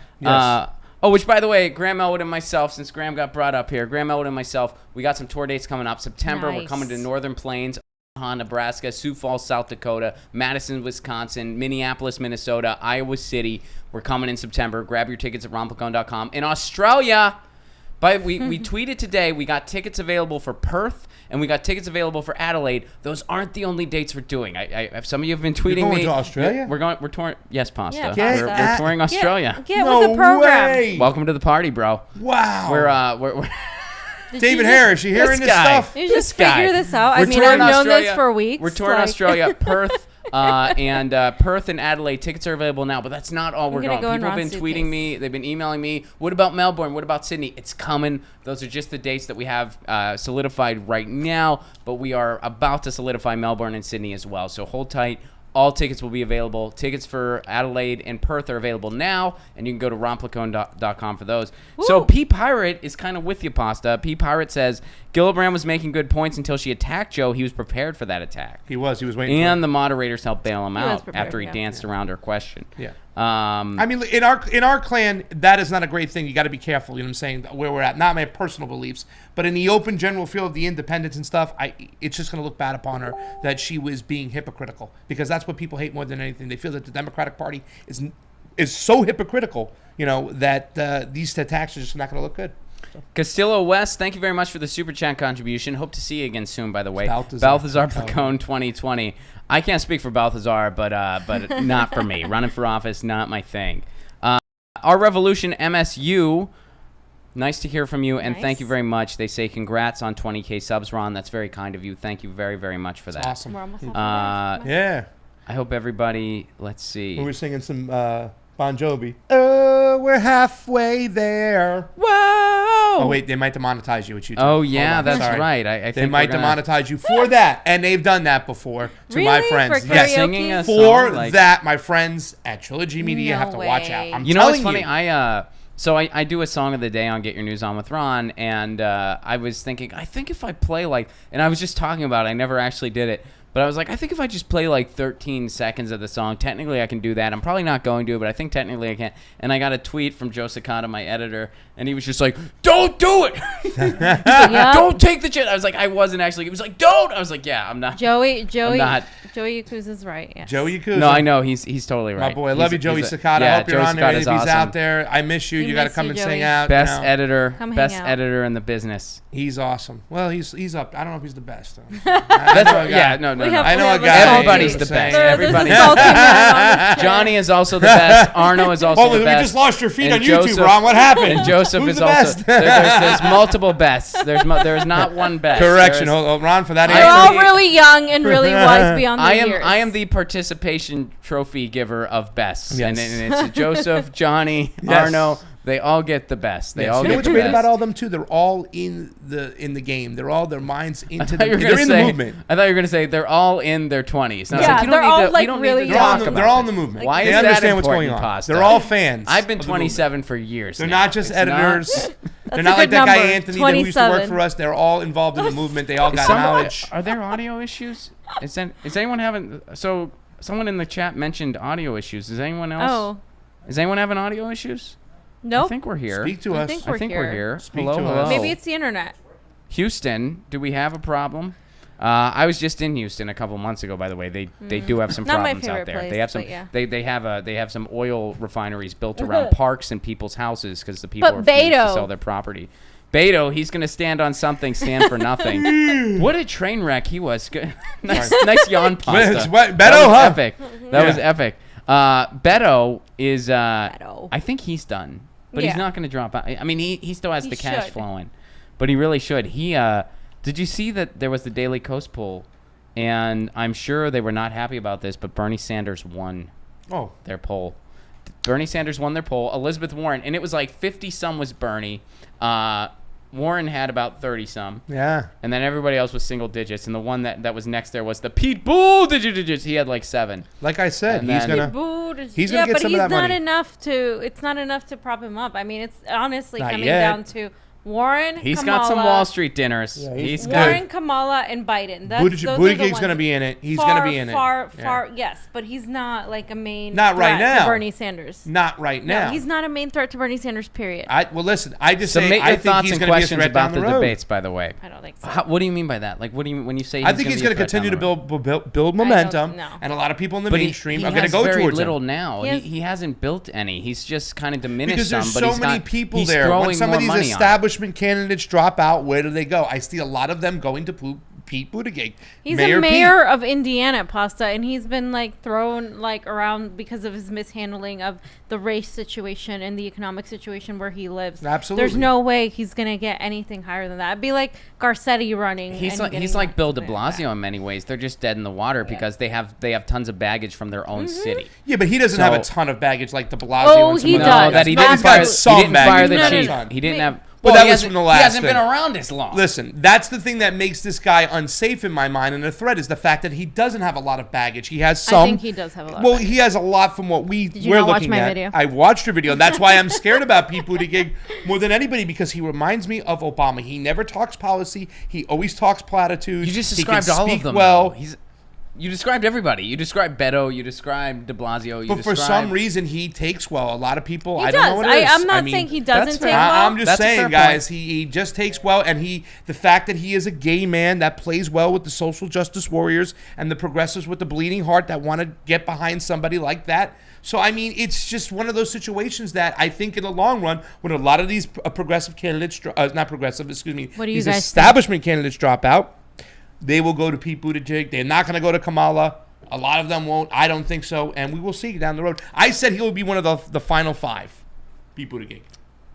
Speaker 1: which, by the way, Graham Elwood and myself, since Graham got brought up here, Graham Elwood and myself, we got some tour dates coming up. September, we're coming to Northern Plains, Omaha, Nebraska, Sioux Falls, South Dakota, Madison, Wisconsin, Minneapolis, Minnesota, Iowa City. We're coming in September. Grab your tickets at romplacone.com. In Australia, We tweeted today. We got tickets available for Perth, and we got tickets available for Adelaide. Those aren't the only dates we're doing. Some of you have been tweeting
Speaker 2: You're going
Speaker 1: me.
Speaker 2: to Australia?
Speaker 1: We're touring. Yes, Pasta.
Speaker 3: Yeah,
Speaker 1: We're touring Australia.
Speaker 3: Get with the program.
Speaker 2: Way.
Speaker 1: Welcome to the party, bro.
Speaker 2: Wow.
Speaker 1: We're
Speaker 2: David Harris, you hearing this stuff?
Speaker 3: You just
Speaker 1: This guy.
Speaker 3: figure this out. I
Speaker 1: We're
Speaker 3: mean,
Speaker 1: touring
Speaker 3: I've known
Speaker 1: Australia.
Speaker 3: this for weeks.
Speaker 1: We're touring Australia, Perth, and Perth and Adelaide. Tickets are available now, but that's not all we're
Speaker 3: gonna
Speaker 1: going.
Speaker 3: go in
Speaker 1: People have been
Speaker 3: Ron's
Speaker 1: tweeting
Speaker 3: suitcase.
Speaker 1: me. They've been emailing me. What about Melbourne? What about Sydney? It's coming. Those are just the dates that we have solidified right now, but we are about to solidify Melbourne and Sydney as well. So hold tight. All tickets will be available. Tickets for Adelaide and Perth are available now, and you can go to romplacone.com for those.
Speaker 3: Woo.
Speaker 1: So P. Pirate is kind of with you, Pasta. P. Pirate says, Gillibrand was making good points until she attacked Joe. He was prepared for that attack.
Speaker 2: He was waiting
Speaker 1: And the moderators helped bail him
Speaker 3: was
Speaker 1: out
Speaker 3: prepared,
Speaker 1: after he
Speaker 3: yeah.
Speaker 1: danced around her question.
Speaker 2: Yeah.
Speaker 1: I
Speaker 2: mean, in our clan, that is not a great thing. You got to be careful. You know what I'm saying? Where we're at, not my personal beliefs, but in the open general field of the independents and stuff, it's just going to look bad upon her that she was being hypocritical, because that's what people hate more than anything. They feel that the Democratic Party is so hypocritical, that these attacks are just not going to look good.
Speaker 1: Castillo West, thank you very much for the super chat contribution. Hope to see you again soon, by the way.
Speaker 2: Balthazar
Speaker 1: Placone 2020. I can't speak for Balthazar, but not for me. Running for office, not my thing. Our Revolution MSU, nice to hear from you, and thank you very much. They say congrats on 20K subs, Ron. That's very kind of you. Thank you very, very much for that.
Speaker 2: Awesome.
Speaker 3: We're almost
Speaker 2: Yeah.
Speaker 1: I hope everybody, let's see.
Speaker 2: We were singing some Bon Jovi. Oh, we're halfway there.
Speaker 1: Whoa!
Speaker 2: Oh, wait, they might demonetize you at YouTube.
Speaker 1: Oh, yeah,
Speaker 2: Hold on,
Speaker 1: that's
Speaker 2: sorry.
Speaker 1: right. I think
Speaker 2: They might demonetize you for that, and they've done that before to my
Speaker 3: Really?
Speaker 2: friends.
Speaker 3: For
Speaker 2: Yes.
Speaker 3: karaoke?
Speaker 1: Singing a
Speaker 2: For
Speaker 1: song, like-
Speaker 2: that, my friends at Trilogy Media
Speaker 3: No
Speaker 2: have to watch out.
Speaker 3: way.
Speaker 2: I'm
Speaker 1: You know what's
Speaker 2: telling
Speaker 1: funny? I do a song of the day on Get Your News On with Ron, and I was thinking, I think if I play and I was just talking about it, I never actually did it, but I was like, I think if I just play 13 seconds of the song, technically I can do that. I'm probably not going to, but I think technically I can. And I got a tweet from Joe Cicada, my editor, and he was just like, don't do it. He's like, don't take the chance. I was like, I wasn't actually. He was like, don't. I was like, yeah, I'm not.
Speaker 3: Joey
Speaker 1: not.
Speaker 3: Yakuza's right. Yes.
Speaker 2: Joey Yakuza.
Speaker 1: No, I know. He's totally right.
Speaker 2: My boy, I love you, Joey
Speaker 1: he's
Speaker 2: Cicada.
Speaker 1: yeah,
Speaker 2: I hope you're
Speaker 1: Joey
Speaker 2: on there. If
Speaker 1: Cicada's
Speaker 2: he's
Speaker 1: awesome.
Speaker 2: out there, I miss you.
Speaker 3: We
Speaker 2: You got to
Speaker 3: miss
Speaker 2: come
Speaker 3: you,
Speaker 2: and
Speaker 3: Joey.
Speaker 2: sing out.
Speaker 1: Best editor.
Speaker 3: Come hang
Speaker 1: Best
Speaker 3: out.
Speaker 1: editor in the business.
Speaker 2: He's awesome. Well, he's up. I don't know if he's the best. Though.
Speaker 1: That's what, yeah, no.
Speaker 2: I know a guy.
Speaker 1: Everybody's the best. Everybody. Johnny is also the best. Arno is also
Speaker 2: Holy,
Speaker 1: the
Speaker 2: we
Speaker 1: best.
Speaker 2: just lost your feed
Speaker 1: And
Speaker 2: on
Speaker 1: Joseph-
Speaker 2: YouTube, Ron. What happened?
Speaker 1: And Joseph
Speaker 2: Who's
Speaker 1: is
Speaker 2: the
Speaker 1: also.
Speaker 2: best?
Speaker 1: There's multiple bests. There's not one best.
Speaker 2: Correction.
Speaker 1: There is-
Speaker 2: Hold, Ron, for that
Speaker 3: They're
Speaker 2: answer.
Speaker 3: all really young and really wise beyond their years.
Speaker 1: I am the participation trophy giver of bests,
Speaker 2: Yes.
Speaker 1: and it's Joseph, Johnny,
Speaker 2: Yes.
Speaker 1: Arno. They all get the best. They
Speaker 2: Yes.
Speaker 1: all
Speaker 2: You know
Speaker 1: get
Speaker 2: what's
Speaker 1: the
Speaker 2: great
Speaker 1: best.
Speaker 2: about all them too? They're all in the game. They're all their minds into the.
Speaker 1: thought you were
Speaker 2: They're
Speaker 1: gonna
Speaker 2: in
Speaker 1: say-
Speaker 2: the movement.
Speaker 1: I thought you were going to say they're all in their 20s. And I was
Speaker 3: Yeah,
Speaker 1: like, you
Speaker 3: they're
Speaker 1: don't
Speaker 3: all,
Speaker 1: need to,
Speaker 3: like,
Speaker 1: we don't
Speaker 3: really
Speaker 1: need to
Speaker 2: They're all,
Speaker 1: talk
Speaker 2: in the,
Speaker 1: about
Speaker 2: they're all in
Speaker 1: this.
Speaker 2: the movement.
Speaker 1: Why
Speaker 2: they
Speaker 1: is that
Speaker 2: understand what's
Speaker 1: important,
Speaker 2: going on.
Speaker 1: Pasta?
Speaker 2: They're all fans.
Speaker 1: I've been
Speaker 2: of the movement.
Speaker 1: 27 for years.
Speaker 2: They're
Speaker 1: now.
Speaker 2: not just
Speaker 1: It's
Speaker 2: editors. They're
Speaker 3: a
Speaker 2: not like
Speaker 3: good
Speaker 2: that guy
Speaker 3: number.
Speaker 2: Anthony that used to work
Speaker 3: 27.
Speaker 2: for us. They're all involved in the movement. They all got
Speaker 1: Some-
Speaker 2: knowledge.
Speaker 1: Are there audio issues? Is anyone having? So someone in the chat mentioned audio issues. Is anyone else?
Speaker 3: Oh,
Speaker 1: Is anyone having audio issues?
Speaker 3: nope.
Speaker 1: I think we're here.
Speaker 2: Speak to
Speaker 3: I
Speaker 2: us.
Speaker 3: think
Speaker 1: I think we're here.
Speaker 2: Speak
Speaker 1: hello,
Speaker 2: to
Speaker 1: hello.
Speaker 2: us.
Speaker 3: Maybe it's the internet.
Speaker 1: Houston. Do we have a problem? I was just in Houston a couple months ago. By the way, they do have some
Speaker 3: Not my
Speaker 1: problems out
Speaker 3: favorite
Speaker 1: there.
Speaker 3: place,
Speaker 1: they have some.
Speaker 3: but yeah.
Speaker 1: They have some oil refineries built around parks and people's houses because the people
Speaker 3: But
Speaker 1: refuse to
Speaker 3: Beto.
Speaker 1: sell their property. Beto, he's going to stand on something, stand for nothing. What a train wreck he was. Good. nice yawn pasta.
Speaker 2: Beto,
Speaker 1: That was
Speaker 2: huh?
Speaker 1: epic. That was
Speaker 2: Yeah.
Speaker 1: epic. Beto is.
Speaker 3: Beto.
Speaker 1: I think he's done, but
Speaker 3: Yeah.
Speaker 1: he's not going to drop out. I mean, he still has
Speaker 3: He
Speaker 1: the cash
Speaker 3: should.
Speaker 1: flowing, but he really should. Did you see that there was the Daily Coast poll, and I'm sure they were not happy about this, but Bernie Sanders won
Speaker 2: Oh,
Speaker 1: their poll. Bernie Sanders won their poll. Elizabeth Warren, and it was like 50 some was Bernie. Warren had about 30 some.
Speaker 2: yeah.
Speaker 1: And then everybody else was single digits, and the one that was next there was the Pete Bull digits. He had like 7.
Speaker 2: Like I said,
Speaker 1: And
Speaker 2: he's
Speaker 1: then-
Speaker 2: gonna.
Speaker 3: Booed.
Speaker 2: He's gonna get
Speaker 3: but
Speaker 2: some of
Speaker 3: he's
Speaker 2: that
Speaker 3: not
Speaker 2: money.
Speaker 3: enough to. It's not enough to prop him up. I mean, it's honestly
Speaker 2: Not
Speaker 3: coming
Speaker 2: yet.
Speaker 3: down to Warren.
Speaker 1: He's
Speaker 3: Kamala,
Speaker 1: got some Wall Street dinners.
Speaker 2: Yeah,
Speaker 1: he's
Speaker 3: Warren,
Speaker 1: good.
Speaker 3: Kamala, and Biden. Those
Speaker 2: Buttigieg's
Speaker 3: are the ones.
Speaker 2: gonna be in it. He's
Speaker 3: far,
Speaker 2: gonna be in
Speaker 3: far,
Speaker 2: it.
Speaker 3: Far, yes, but he's not like a main.
Speaker 2: Not right
Speaker 3: threat
Speaker 2: now.
Speaker 3: To Bernie Sanders.
Speaker 2: Not right now.
Speaker 3: No, he's not a main threat to Bernie Sanders. Period.
Speaker 2: Well, listen. I just
Speaker 1: Submit
Speaker 2: say
Speaker 1: your
Speaker 2: I think
Speaker 1: thoughts
Speaker 2: he's
Speaker 1: and
Speaker 2: gonna be a
Speaker 1: questions
Speaker 2: threat
Speaker 1: about
Speaker 2: down
Speaker 1: the
Speaker 2: the road.
Speaker 1: debates, by the way.
Speaker 3: I don't think so.
Speaker 1: What do you mean by that? Like, what do you when you say?
Speaker 2: I think he's
Speaker 1: going to
Speaker 2: continue to build momentum,
Speaker 3: know.
Speaker 2: and a lot of people in the
Speaker 1: But
Speaker 2: mainstream
Speaker 1: he
Speaker 2: are going to
Speaker 1: has
Speaker 2: go
Speaker 1: very
Speaker 2: towards
Speaker 1: little
Speaker 2: him.
Speaker 1: now.
Speaker 3: He
Speaker 1: He hasn't built any. He's just kind of diminished
Speaker 2: Because
Speaker 1: some.
Speaker 2: there's
Speaker 1: But
Speaker 2: so
Speaker 1: he's
Speaker 2: many
Speaker 1: got,
Speaker 2: people
Speaker 1: he's
Speaker 2: there. When
Speaker 1: throwing
Speaker 2: some of
Speaker 1: more
Speaker 2: these
Speaker 1: money on it.
Speaker 2: established establishment candidates drop out, where do they go? I see a lot of them going to Pete Buttigieg.
Speaker 3: He's a mayor of Indiana, Pasta, and he's been like thrown like around because of his mishandling of the race situation and the economic situation where he lives.
Speaker 2: Absolutely.
Speaker 3: There's no way he's gonna get anything higher than that. It'd be like Garcetti running.
Speaker 1: He's like Bill de Blasio in many ways. They're just dead in the water because they have tons of baggage from their own city.
Speaker 2: Yeah, but he doesn't have a ton of baggage like de Blasio.
Speaker 3: Oh,
Speaker 2: and some
Speaker 3: he
Speaker 2: of the
Speaker 3: does.
Speaker 2: other
Speaker 1: No, that
Speaker 2: guys.
Speaker 1: he
Speaker 2: No,
Speaker 1: didn't
Speaker 2: he's got
Speaker 1: fire.
Speaker 2: some
Speaker 1: He didn't fire the
Speaker 2: baggage.
Speaker 1: chief. He didn't have.
Speaker 2: Well,
Speaker 1: Well,
Speaker 2: that was from the last
Speaker 1: he hasn't been
Speaker 2: thing.
Speaker 1: around as long.
Speaker 2: Listen, that's the thing that makes this guy unsafe in my mind, and the threat is the fact that he doesn't have a lot of baggage. He has some.
Speaker 3: I think he does have a lot.
Speaker 2: Well,
Speaker 3: of baggage.
Speaker 2: he has a lot from what
Speaker 3: Did you
Speaker 2: we're
Speaker 3: not watch
Speaker 2: looking
Speaker 3: my
Speaker 2: at.
Speaker 3: video?
Speaker 2: I watched your video, and that's why I'm scared about Pete Buttigieg more than anybody, because he reminds me of Obama. He never talks policy. He always talks platitudes.
Speaker 1: You just
Speaker 2: He can
Speaker 1: described all of
Speaker 2: speak
Speaker 1: them.
Speaker 2: well.
Speaker 1: You described everybody. You described Beto. You described de Blasio.
Speaker 2: But for some reason, he takes well. A lot of people,
Speaker 3: He
Speaker 2: I don't know
Speaker 3: does.
Speaker 2: what it is.
Speaker 3: I'm not
Speaker 2: I mean,
Speaker 3: saying he doesn't
Speaker 1: that's
Speaker 3: take
Speaker 1: fair.
Speaker 3: well.
Speaker 2: I'm just
Speaker 1: That's a fair
Speaker 2: saying,
Speaker 1: point.
Speaker 2: guys, he just takes well, and the fact that he is a gay man that plays well with the social justice warriors and the progressives with the bleeding heart that want to get behind somebody like that. So, I mean, it's just one of those situations that I think in the long run, when a lot of these progressive candidates, not progressive, excuse me,
Speaker 3: What do you
Speaker 2: these
Speaker 3: guys
Speaker 2: establishment candidates drop out, they will go to Pete Buttigieg. They're not going to go to Kamala. A lot of them won't. I don't think so. And we will see down the road. I said he will be one of the final five. Pete Buttigieg.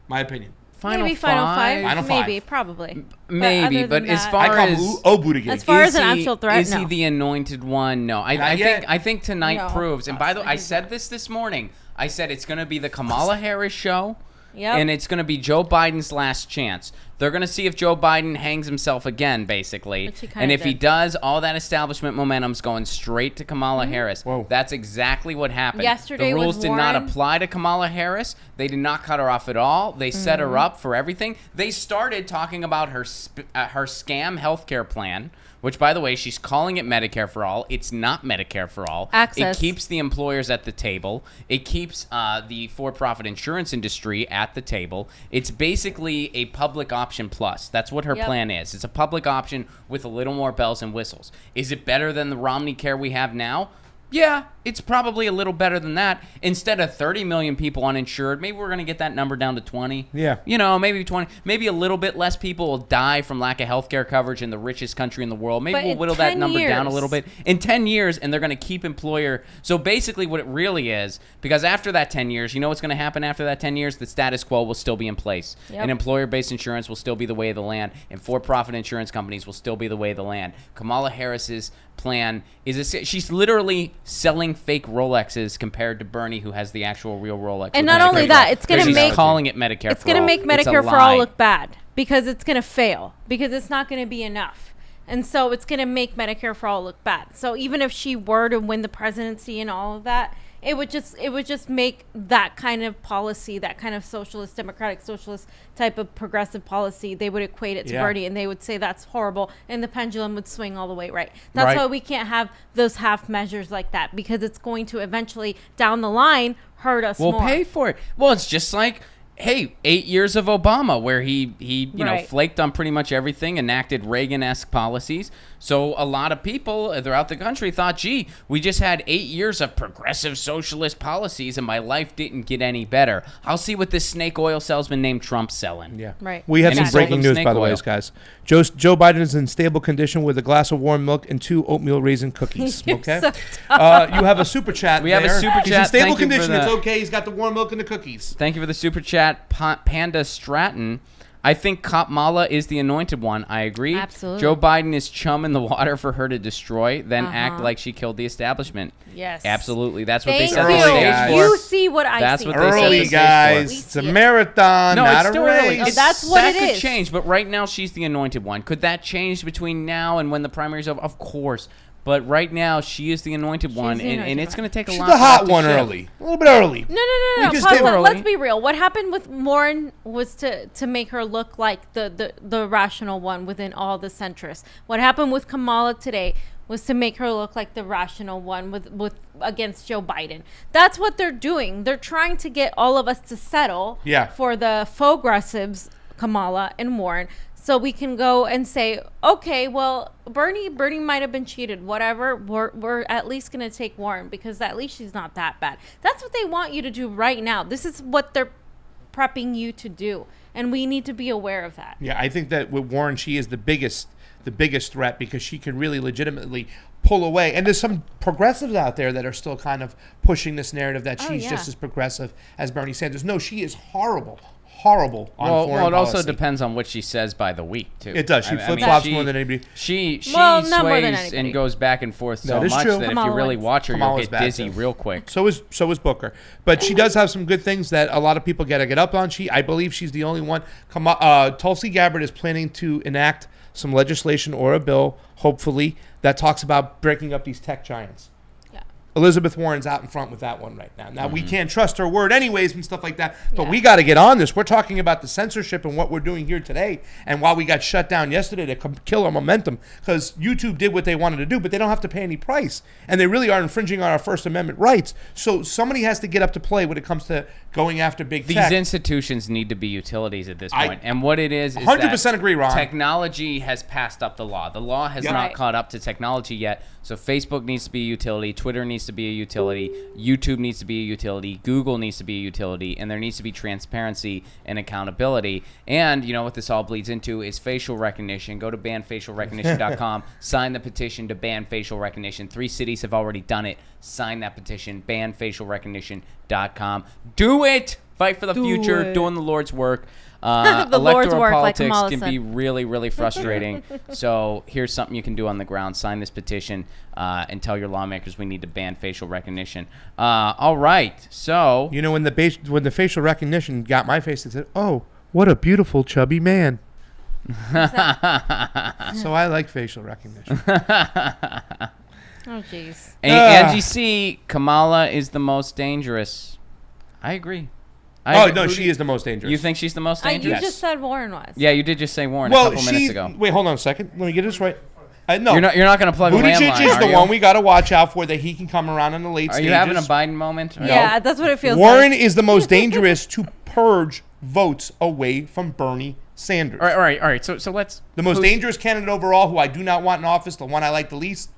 Speaker 2: My opinion.
Speaker 3: Maybe final five.
Speaker 2: Final five.
Speaker 3: Maybe, probably.
Speaker 1: Maybe, but as
Speaker 2: I
Speaker 1: far
Speaker 2: call him
Speaker 1: as
Speaker 2: Buttigieg.
Speaker 3: As far as
Speaker 1: is
Speaker 3: an
Speaker 1: he-
Speaker 3: actual threat,
Speaker 1: is he
Speaker 3: no.
Speaker 1: the anointed one? No,
Speaker 2: Not yet.
Speaker 1: I think tonight
Speaker 3: No.
Speaker 1: proves. And by the way, I said this morning. I said it's going to be the Kamala Harris show.
Speaker 3: Yep.
Speaker 1: And it's going to be Joe Biden's last chance. They're going to see if Joe Biden hangs himself again, basically.
Speaker 3: Which he kinda
Speaker 1: And if he
Speaker 3: did.
Speaker 1: does, all that establishment momentum's going straight to Kamala Harris.
Speaker 2: Whoa.
Speaker 1: That's exactly what happened.
Speaker 3: Yesterday
Speaker 1: the rules
Speaker 3: with
Speaker 1: did not
Speaker 3: Warren.
Speaker 1: apply to Kamala Harris. They did not cut her off at all. They set her up for everything. They started talking about her scam healthcare plan, which, by the way, she's calling it Medicare for All. It's not Medicare for All.
Speaker 3: Access.
Speaker 1: It keeps the employers at the table. It keeps the for-profit insurance industry at the table. It's basically a public option plus. That's what her
Speaker 3: Yep.
Speaker 1: plan is. It's a public option with a little more bells and whistles. Is it better than the Romney care we have now? Yeah, it's probably a little better than that. Instead of 30 million people uninsured, maybe we're going to get that number down to 20.
Speaker 2: Yeah.
Speaker 1: You know, maybe 20. Maybe a little bit less people will die from lack of healthcare coverage in the richest country in the world. Maybe
Speaker 3: But
Speaker 1: we'll
Speaker 3: in
Speaker 1: whittle that
Speaker 3: 10
Speaker 1: number down a
Speaker 3: years-
Speaker 1: little bit. In 10 years, and they're going to keep employer. So basically what it really is, because after that 10 years, you know what's going to happen after that 10 years? The status quo will still be in place.
Speaker 3: Yep.
Speaker 1: And employer-based insurance will still be the way of the land. And for-profit insurance companies will still be the way of the land. Kamala Harris's plan is she's literally selling fake Rolexes compared to Bernie, who has the actual real Rolex.
Speaker 3: And
Speaker 1: with
Speaker 3: not
Speaker 1: Medicare
Speaker 3: only
Speaker 1: for
Speaker 3: that,
Speaker 1: all.
Speaker 3: it's gonna
Speaker 1: She's
Speaker 3: make-
Speaker 1: calling it Medicare
Speaker 3: It's
Speaker 1: for
Speaker 3: going to
Speaker 1: all.
Speaker 3: make
Speaker 1: It's a
Speaker 3: Medicare for all
Speaker 1: lie.
Speaker 3: look bad because it's going to fail because it's not going to be enough. And so it's going to make Medicare for all look bad. So even if she were to win the presidency and all of that, it would just make that kind of policy, that kind of socialist, democratic socialist type of progressive policy, they would equate it to
Speaker 2: Yeah.
Speaker 3: Bernie and they would say that's horrible and the pendulum would swing all the way right. That's
Speaker 2: Right.
Speaker 3: why we can't have those half measures like that because it's going to eventually down the line hurt us
Speaker 1: We'll
Speaker 3: more.
Speaker 1: pay for it. Well, it's just like, hey, 8 years of Obama, where he you know,
Speaker 3: Right.
Speaker 1: flaked on pretty much everything, enacted Reagan-esque policies. So a lot of people throughout the country thought, gee, we just had 8 years of progressive socialist policies, and my life didn't get any better. I'll see what this snake oil salesman named Trump's selling.
Speaker 2: Yeah.
Speaker 3: Right.
Speaker 2: We have
Speaker 1: And
Speaker 2: some
Speaker 1: he sold
Speaker 2: breaking
Speaker 1: them
Speaker 2: news, by the way,
Speaker 1: snake oil.
Speaker 2: guys. Joe Biden is in stable condition with a glass of warm milk and 2 oatmeal raisin cookies.
Speaker 3: You're
Speaker 2: Okay.
Speaker 3: so
Speaker 2: You have a super chat.
Speaker 1: We have a
Speaker 2: there.
Speaker 1: super
Speaker 2: He's in
Speaker 1: chat.
Speaker 2: stable
Speaker 1: Thank you for
Speaker 2: condition.
Speaker 1: that.
Speaker 2: It's okay. He's got the warm milk and the cookies.
Speaker 1: Thank you for the super chat, Panda Stratton. I think Kamala is the anointed one. I agree.
Speaker 3: Absolutely.
Speaker 1: Joe Biden is chum in the water for her to destroy, then act
Speaker 3: Uh-huh.
Speaker 1: like she killed the establishment.
Speaker 3: Yes.
Speaker 1: Absolutely. That's what
Speaker 3: Thank
Speaker 1: they set
Speaker 2: Early,
Speaker 1: the
Speaker 3: you.
Speaker 1: stage
Speaker 2: guys.
Speaker 1: for.
Speaker 3: You see what I
Speaker 1: That's
Speaker 3: see.
Speaker 1: what they set the
Speaker 2: Early,
Speaker 1: stage for.
Speaker 2: guys.
Speaker 3: We
Speaker 2: It's a
Speaker 3: see it.
Speaker 2: marathon,
Speaker 1: No,
Speaker 2: not
Speaker 1: it's
Speaker 2: a
Speaker 1: still
Speaker 2: race.
Speaker 1: early.
Speaker 3: No, that's what
Speaker 1: that
Speaker 3: it
Speaker 1: could
Speaker 3: is.
Speaker 1: change, but right now she's the anointed one. Could that change between now and when the primary's over? Of course. But right now she is the anointed one,
Speaker 3: the
Speaker 1: and
Speaker 3: anointed
Speaker 1: it's
Speaker 3: one.
Speaker 1: going to take a
Speaker 2: She's
Speaker 1: lot.
Speaker 2: the
Speaker 1: for that
Speaker 2: hot
Speaker 1: to
Speaker 2: one
Speaker 1: shift.
Speaker 2: early. A little bit early.
Speaker 3: No.
Speaker 2: just
Speaker 3: Pause
Speaker 2: did
Speaker 3: that.
Speaker 1: early.
Speaker 3: Let's be real. What happened with Warren was to make her look like the rational one within all the centrists. What happened with Kamala today was to make her look like the rational one with against Joe Biden. That's what they're doing. They're trying to get all of us to settle for the progressives, Kamala and Warren. So we can go and say, okay, well, Bernie might have been cheated. Whatever, we're at least going to take Warren because at least she's not that bad. That's what they want you to do right now. This is what they're prepping you to do. And we need to be aware of that.
Speaker 2: Yeah, I think that with Warren, she is the biggest threat because she can really legitimately pull away. And there's some progressives out there that are still kind of pushing this narrative that she's just as progressive as Bernie Sanders. No, she is horrible on foreign policy.
Speaker 1: Well, it also depends on what she says by the week, too.
Speaker 2: It does. She flip-flops more than anybody.
Speaker 1: She
Speaker 3: sways
Speaker 1: and goes back and forth so
Speaker 2: That is
Speaker 1: much
Speaker 2: true.
Speaker 1: that if you really watch her,
Speaker 2: Kamala's
Speaker 1: you'll get
Speaker 2: bad,
Speaker 1: dizzy
Speaker 2: too.
Speaker 1: real quick.
Speaker 2: So is Booker. But she does have some good things that a lot of people get up on. I believe she's the only one. Tulsi Gabbard is planning to enact some legislation or a bill, hopefully, that talks about breaking up these tech giants.
Speaker 3: Yeah.
Speaker 2: Elizabeth Warren's out in front with that one right now. Now, we can't trust her word anyways and stuff like that, but we got to get on this. We're talking about the censorship and what we're doing here today, and why we got shut down yesterday to kill our momentum, because YouTube did what they wanted to do, but they don't have to pay any price, and they really are infringing on our First Amendment rights. So somebody has to get up to play when it comes to going after big tech.
Speaker 1: These institutions need to be utilities at this point. And what it is
Speaker 2: 100%
Speaker 1: that
Speaker 2: agree, Ron.
Speaker 1: Technology has passed up the law. The law has not caught up to technology yet. So Facebook needs to be a utility. Twitter needs to be a utility. YouTube needs to be a utility. Google needs to be a utility. And there needs to be transparency and accountability. And you know what this all bleeds into is facial recognition. Go to banfacialrecognition.com. Sign the petition to ban facial recognition. 3 cities have already done it. Sign that petition. Banfacialrecognition.com. Do it. Fight for the future. Doing the Lord's work.
Speaker 3: The
Speaker 1: Electoral
Speaker 3: Lord's work,
Speaker 1: politics
Speaker 3: like
Speaker 1: can be really, really frustrating. So here's something you can do on the ground. Sign this petition and tell your lawmakers we need to ban facial recognition. All right. So
Speaker 2: You know, when the facial recognition got my face, it said, "Oh, what a beautiful chubby man." So I like facial recognition.
Speaker 3: Oh, jeez.
Speaker 1: Angie C. Kamala is the most dangerous. I agree.
Speaker 2: She is the most dangerous.
Speaker 1: You think she's the most dangerous?
Speaker 3: You just said Warren was.
Speaker 1: Yeah, you did just say Warren a couple minutes ago.
Speaker 2: Wait, hold on a second. Let me get this right. No,
Speaker 1: You're not going to plug a landline,
Speaker 2: Buttigieg is
Speaker 1: are
Speaker 2: the
Speaker 1: you?
Speaker 2: one we got to watch out for, that he can come around in the late
Speaker 1: Are
Speaker 2: stages.
Speaker 1: you having a Biden moment?
Speaker 3: Yeah, that's what it feels
Speaker 2: Warren
Speaker 3: like.
Speaker 2: is the most dangerous to purge votes away from Bernie Sanders.
Speaker 1: All right. So let's.
Speaker 2: The most dangerous candidate overall, who I do not want in office, the one I like the least,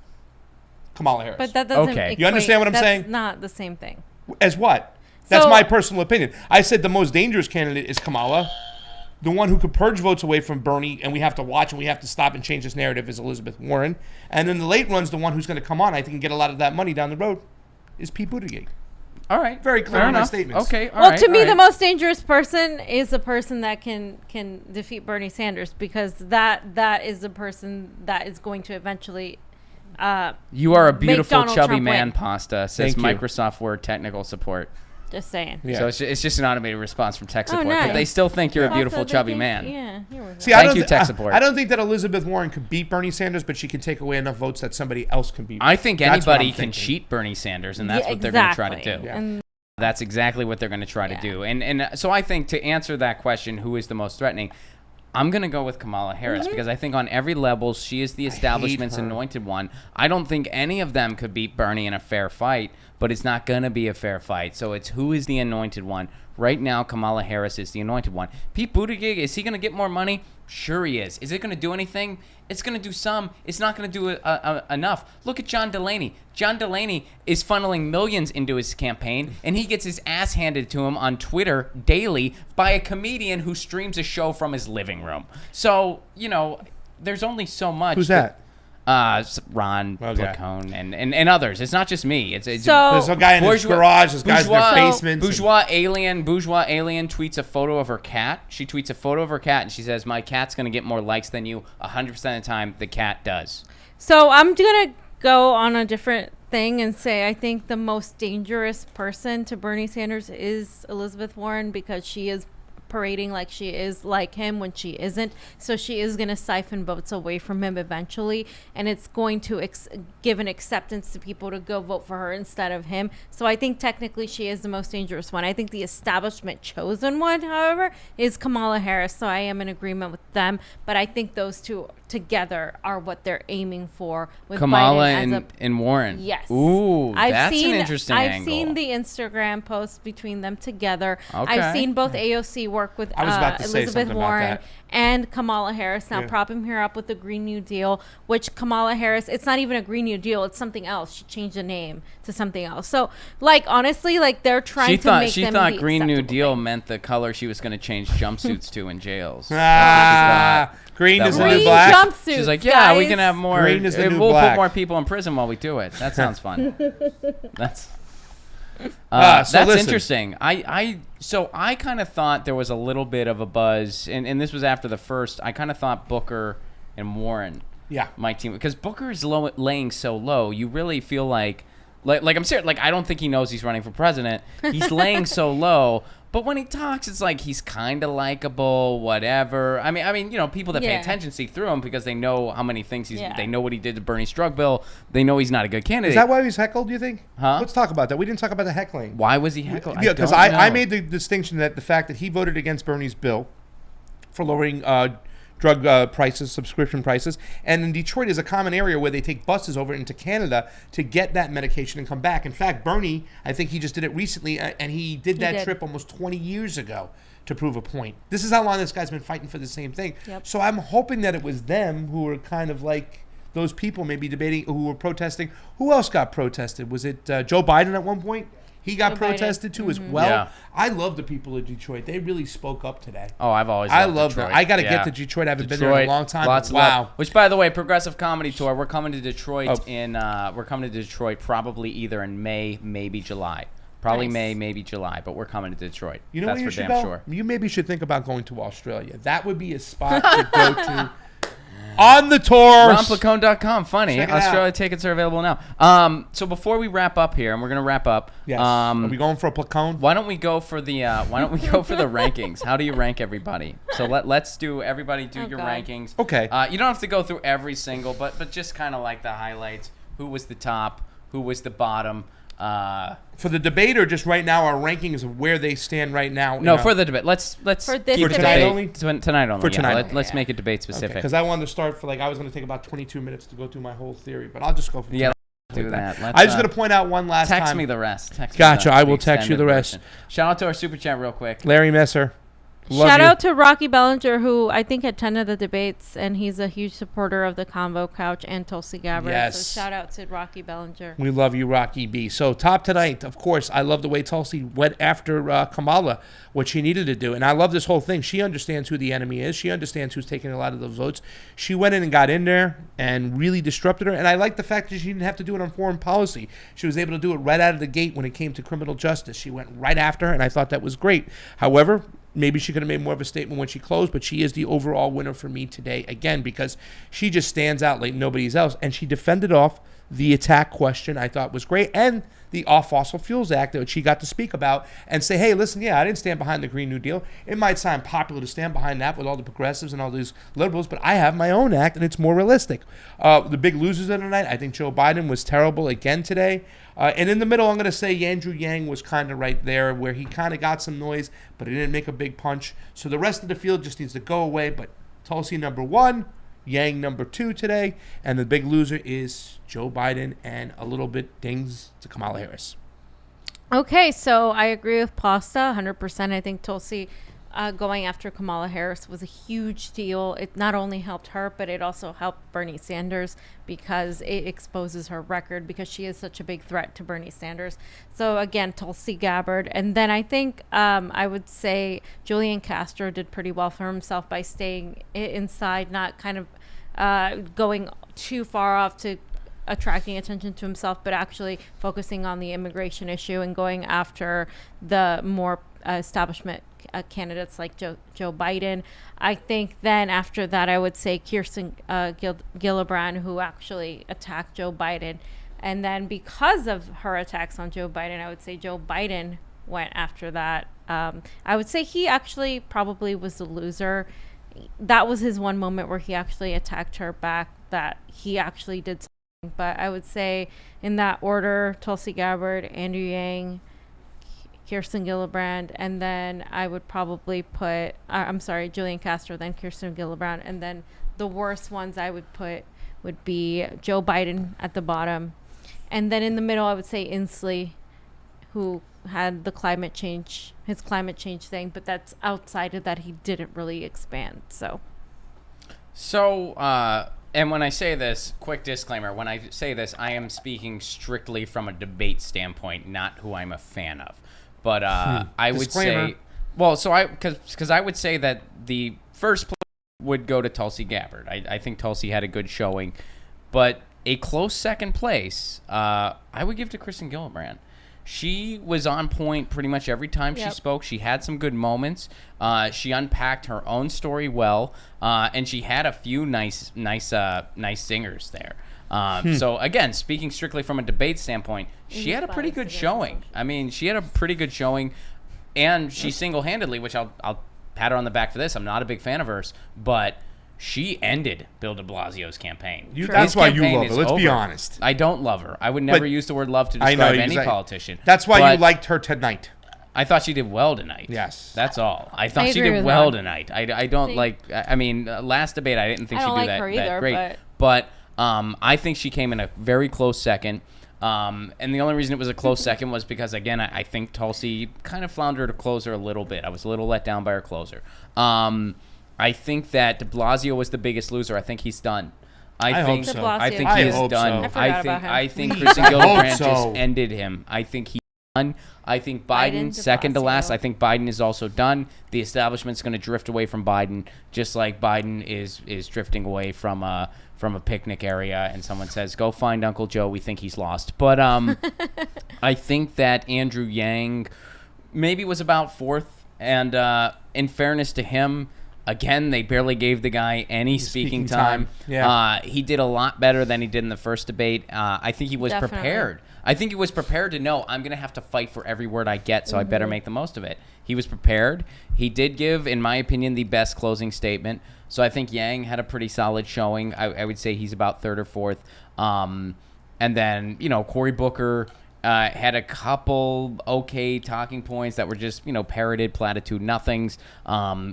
Speaker 2: Kamala Harris.
Speaker 3: But that doesn't
Speaker 1: Okay.
Speaker 2: You understand what I'm saying?
Speaker 3: That's not the same thing.
Speaker 2: As what? That's
Speaker 3: So-
Speaker 2: my personal opinion. I said the most dangerous candidate is Kamala. The one who could purge votes away from Bernie, and we have to watch and we have to stop and change this narrative, is Elizabeth Warren. And then the late run's the one who's going to come on, I think, and get a lot of that money down the road, is Pete Buttigieg.
Speaker 1: All right.
Speaker 2: Very clear
Speaker 1: Fair
Speaker 2: in my
Speaker 1: enough.
Speaker 2: statements.
Speaker 1: Okay.
Speaker 3: To me, the most dangerous person is the person that can defeat Bernie Sanders, because that is the person that is going to eventually.
Speaker 1: You are a beautiful
Speaker 3: Donald
Speaker 1: chubby
Speaker 3: Trump
Speaker 1: man,
Speaker 3: win.
Speaker 1: Pasta, says
Speaker 2: Thank you.
Speaker 1: Microsoft Word technical support.
Speaker 3: Just saying.
Speaker 2: Yeah.
Speaker 1: So it's just an automated response from tech
Speaker 3: Oh,
Speaker 1: support.
Speaker 3: nice.
Speaker 1: But they still think you're a
Speaker 3: Also,
Speaker 1: beautiful
Speaker 3: they
Speaker 1: chubby
Speaker 3: think-
Speaker 1: man.
Speaker 3: Yeah, here we go.
Speaker 2: See,
Speaker 1: Thank you, tech support.
Speaker 2: I don't think that Elizabeth Warren could beat Bernie Sanders, but she can take away enough votes that somebody else can beat.
Speaker 1: I think
Speaker 2: That's what
Speaker 1: anybody
Speaker 2: I'm
Speaker 1: can
Speaker 2: thinking.
Speaker 1: cheat Bernie Sanders, and that's
Speaker 3: Yeah,
Speaker 1: what they're going to try to
Speaker 3: exactly.
Speaker 1: do.
Speaker 2: Yeah.
Speaker 3: And
Speaker 1: That's exactly what they're going to try to do. And so I think to answer that question, who is the most threatening, I'm going to go with Kamala Harris, because I think on every level, she is the establishment's
Speaker 2: her.
Speaker 1: anointed one. I don't think any of them could beat Bernie in a fair fight, but it's not going to be a fair fight. So it's who is the anointed one. Right now, Kamala Harris is the anointed one. Pete Buttigieg, is he going to get more money? Sure he is. Is it going to do anything? It's going to do some. It's not going to do enough. Look at John Delaney. John Delaney is funneling millions into his campaign, and he gets his ass handed to him on Twitter daily by a comedian who streams a show from his living room. So, there's only so much.
Speaker 2: Who's that?
Speaker 1: Ron, Placone, and others. It's not just me. It's
Speaker 3: So-
Speaker 2: There's a guy in his garage. There's guys in their basements.
Speaker 1: Bourgeois alien tweets a photo of her cat. She tweets a photo of her cat, and she says, "My cat's going to get more likes than you 100% of the time. The cat does."
Speaker 3: So I'm going to go on a different thing and say I think the most dangerous person to Bernie Sanders is Elizabeth Warren, because she is parading like she is like him when she isn't. So she is going to siphon votes away from him eventually, and it's going to give an acceptance to people to go vote for her instead of him. So I think technically she is the most dangerous one. I think the establishment chosen one, however, is Kamala Harris. So I am in agreement with them, but I think those two together are what they're aiming for with
Speaker 1: Kamala
Speaker 3: Biden
Speaker 1: and Warren.
Speaker 3: Yes.
Speaker 1: Ooh, that's an interesting
Speaker 3: I've
Speaker 1: angle.
Speaker 3: seen the Instagram posts between them together.
Speaker 1: Okay.
Speaker 3: I've seen both AOC work work with
Speaker 2: I was about to say
Speaker 3: Elizabeth
Speaker 2: something about
Speaker 3: Warren
Speaker 2: that.
Speaker 3: and Kamala Harris, now propping her up with the Green New Deal, which Kamala Harris, it's not even a Green New Deal, it's something else. She changed the name to something else. So, like, honestly, like, they're trying to make
Speaker 1: She
Speaker 3: them
Speaker 1: thought
Speaker 3: the
Speaker 1: Green New
Speaker 3: acceptable
Speaker 1: Deal
Speaker 3: thing.
Speaker 1: meant the color she was going to change jumpsuits to in jails.
Speaker 2: Green is the
Speaker 3: Green
Speaker 2: new black.
Speaker 3: jumpsuits,
Speaker 1: She's like, yeah, we
Speaker 3: guys.
Speaker 1: can have more.
Speaker 2: Green is the new
Speaker 1: we'll
Speaker 2: black.
Speaker 1: put more people in prison while we do it. That sounds fun. That's
Speaker 2: So
Speaker 1: that's
Speaker 2: listen.
Speaker 1: interesting. So I kind of thought there was a little bit of a buzz, and this was after the first. I kind of thought Booker and Warren, my team, because Booker is laying so low. You really feel like I'm serious. Like, I don't think he knows he's running for president. He's laying so low. But when he talks, it's like he's kind of likable, whatever. I mean, you know, people that pay attention see through him because they know how many things they know what he did to Bernie's drug bill. They know he's not a good candidate.
Speaker 2: Is that why he was heckled, do you think?
Speaker 1: Huh?
Speaker 2: Let's talk about that. We didn't talk about the heckling.
Speaker 1: Why was he heckled?
Speaker 2: Yeah, because I made the distinction that the fact that he voted against Bernie's bill for lowering drug prices, subscription prices, and in Detroit is a common area where they take buses over into Canada to get that medication and come back. In fact, Bernie, I think he just did it recently, and he did that trip almost 20 years ago to prove a point. This is how long this guy's been fighting for the same thing.
Speaker 3: Yep.
Speaker 2: So I'm hoping that it was them who were kind of like those people maybe debating, who were protesting. Who else got protested? Was it Joe Biden at one point? He got protested too as well.
Speaker 1: Yeah.
Speaker 2: I love the people of Detroit. They really spoke up today.
Speaker 1: Oh, I've always
Speaker 2: I
Speaker 1: loved
Speaker 2: love
Speaker 1: Detroit.
Speaker 2: them. I got to get to Detroit. I haven't been there in a long time.
Speaker 1: Lots of
Speaker 2: wow.
Speaker 1: love. Which, by the way, Progressive Comedy Tour. We're coming to Detroit we're coming to Detroit probably either in May, maybe July. Probably
Speaker 3: Nice.
Speaker 1: May, maybe July. But we're coming to Detroit.
Speaker 2: You know
Speaker 1: That's
Speaker 2: where you
Speaker 1: for
Speaker 2: should
Speaker 1: damn
Speaker 2: go?
Speaker 1: sure.
Speaker 2: You maybe should think about going to Australia. That would be a spot to go to on the tours.
Speaker 1: RonPlacone.com. Funny.
Speaker 2: Check it
Speaker 1: Australia
Speaker 2: out.
Speaker 1: tickets are available now. So before we wrap up here, and we're gonna wrap up.
Speaker 2: Yes. Are we going for a Placone?
Speaker 1: Why don't we go for the rankings? How do you rank everybody? So let's do everybody do your
Speaker 3: God.
Speaker 1: rankings.
Speaker 2: Okay.
Speaker 1: You don't have to go through every single, but just kind of like the highlights. Who was the top? Who was the bottom?
Speaker 2: For the debate, or just right now, our rankings of where they stand right now?
Speaker 1: No, for the debate. Let's
Speaker 3: For this
Speaker 1: keep
Speaker 3: debate.
Speaker 2: Tonight only?
Speaker 1: Tonight only.
Speaker 2: For tonight.
Speaker 1: Let's make it debate specific.
Speaker 2: Because I wanted to start for I was going to take about 22 minutes to go through my whole theory, but I'll just go for
Speaker 1: Yeah,
Speaker 2: tonight.
Speaker 1: do that.
Speaker 2: I was going to point out one last time.
Speaker 1: Text me the rest.
Speaker 2: Gotcha, I will text you the rest.
Speaker 1: Shout out to our super chat real quick.
Speaker 2: Larry Messer. Love
Speaker 3: Shout
Speaker 2: you.
Speaker 3: out to Rocky Bellinger, who I think attended the debates, and he's a huge supporter of the CONVO Couch and Tulsi Gabbard.
Speaker 2: Yes.
Speaker 3: So shout out to Rocky Bellinger.
Speaker 2: We love you, Rocky B. So top tonight, of course, I love the way Tulsi went after Kamala, what she needed to do. And I love this whole thing. She understands who the enemy is. She understands who's taking a lot of those votes. She went in and got in there and really disrupted her. And I like the fact that she didn't have to do it on foreign policy. She was able to do it right out of the gate when it came to criminal justice. She went right after her, and I thought that was great. However, maybe she could have made more of a statement when she closed, but she is the overall winner for me today, again, because she just stands out like nobody's else. And she defended off the attack question, I thought was great, and the Off Fossil Fuels Act that she got to speak about and say, hey, listen, I didn't stand behind the Green New Deal. It might sound popular to stand behind that with all the progressives and all these liberals, but I have my own act, and it's more realistic. The big losers of the night, I think Joe Biden was terrible again today. And in the middle, I'm going to say Andrew Yang was kind of right there, where he kind of got some noise, but he didn't make a big punch. So the rest of the field just needs to go away. But Tulsi number 1, Yang number 2 today, and the big loser is Joe Biden, and a little bit dings to Kamala Harris.
Speaker 3: Okay, so I agree with Pasta 100%. I think Tulsi going after Kamala Harris was a huge deal. It not only helped her, but it also helped Bernie Sanders because it exposes her record, because she is such a big threat to Bernie Sanders. So again, Tulsi Gabbard. And then I think I would say Julian Castro did pretty well for himself by staying inside, not kind of going too far off to attracting attention to himself, but actually focusing on the immigration issue and going after the more establishment candidates like Joe Biden. I think then after that, I would say Kirsten Gillibrand, who actually attacked Joe Biden. And then because of her attacks on Joe Biden, I would say Joe Biden went after that. I would say he actually probably was the loser. That was his one moment where he actually attacked her back, that he actually did something. But I would say in that order, Tulsi Gabbard, Andrew Yang, Kirsten Gillibrand, and then I would probably put, Julian Castro, then Kirsten Gillibrand, and then the worst ones I would put would be Joe Biden at the bottom. And then in the middle, I would say Inslee, who had his climate change thing, but that's outside of that. He didn't really expand. So,
Speaker 1: and when I say this, quick disclaimer, when I say this, I am speaking strictly from a debate standpoint, not who I'm a fan of. But I would say, because I would say that the first place would go to Tulsi Gabbard. I think Tulsi had a good showing, but a close second place, I would give to Kristen Gillibrand. She was on point pretty much every time she spoke. She had some good moments. She unpacked her own story well, and she had a few nice singers there. So again, speaking strictly from a debate standpoint, she had a pretty good showing. I mean, she had a pretty good showing, and she single-handedly, which I'll pat her on the back for this. I'm not a big fan of hers, but she ended Bill de Blasio's campaign.
Speaker 2: That's why you love her. Let's be honest.
Speaker 1: I don't love her. I would never use the word love to describe any politician.
Speaker 2: That's why you liked her tonight.
Speaker 1: I thought she did well tonight.
Speaker 2: Yes.
Speaker 1: That's all. I thought she did well tonight. I don't last debate, I didn't think she'd do that great. But I think she came in a very close second. And the only reason it was a close second was because, again, I think Tulsi kind of floundered her closer a little bit. I was a little let down by her closer. I think that de Blasio was the biggest loser. I think he's done. I think he is done. I think Kristen Gillibrand just ended him. I think he's done. I think Biden second to last. I think Biden is also done. The establishment's going to drift away from Biden, just like Biden is drifting away from a picnic area, and someone says, "Go find Uncle Joe. We think he's lost." But I think that Andrew Yang maybe was about fourth, and in fairness to him, again, they barely gave the guy any speaking time. Yeah. He did a lot better than he did in the first debate. I think he was prepared. I think he was prepared to know, I'm going to have to fight for every word I get, so I better make the most of it. He was prepared. He did give, in my opinion, the best closing statement. So I think Yang had a pretty solid showing. I would say he's about third or fourth. And then, Cory Booker had a couple okay talking points that were just, parroted platitude nothings.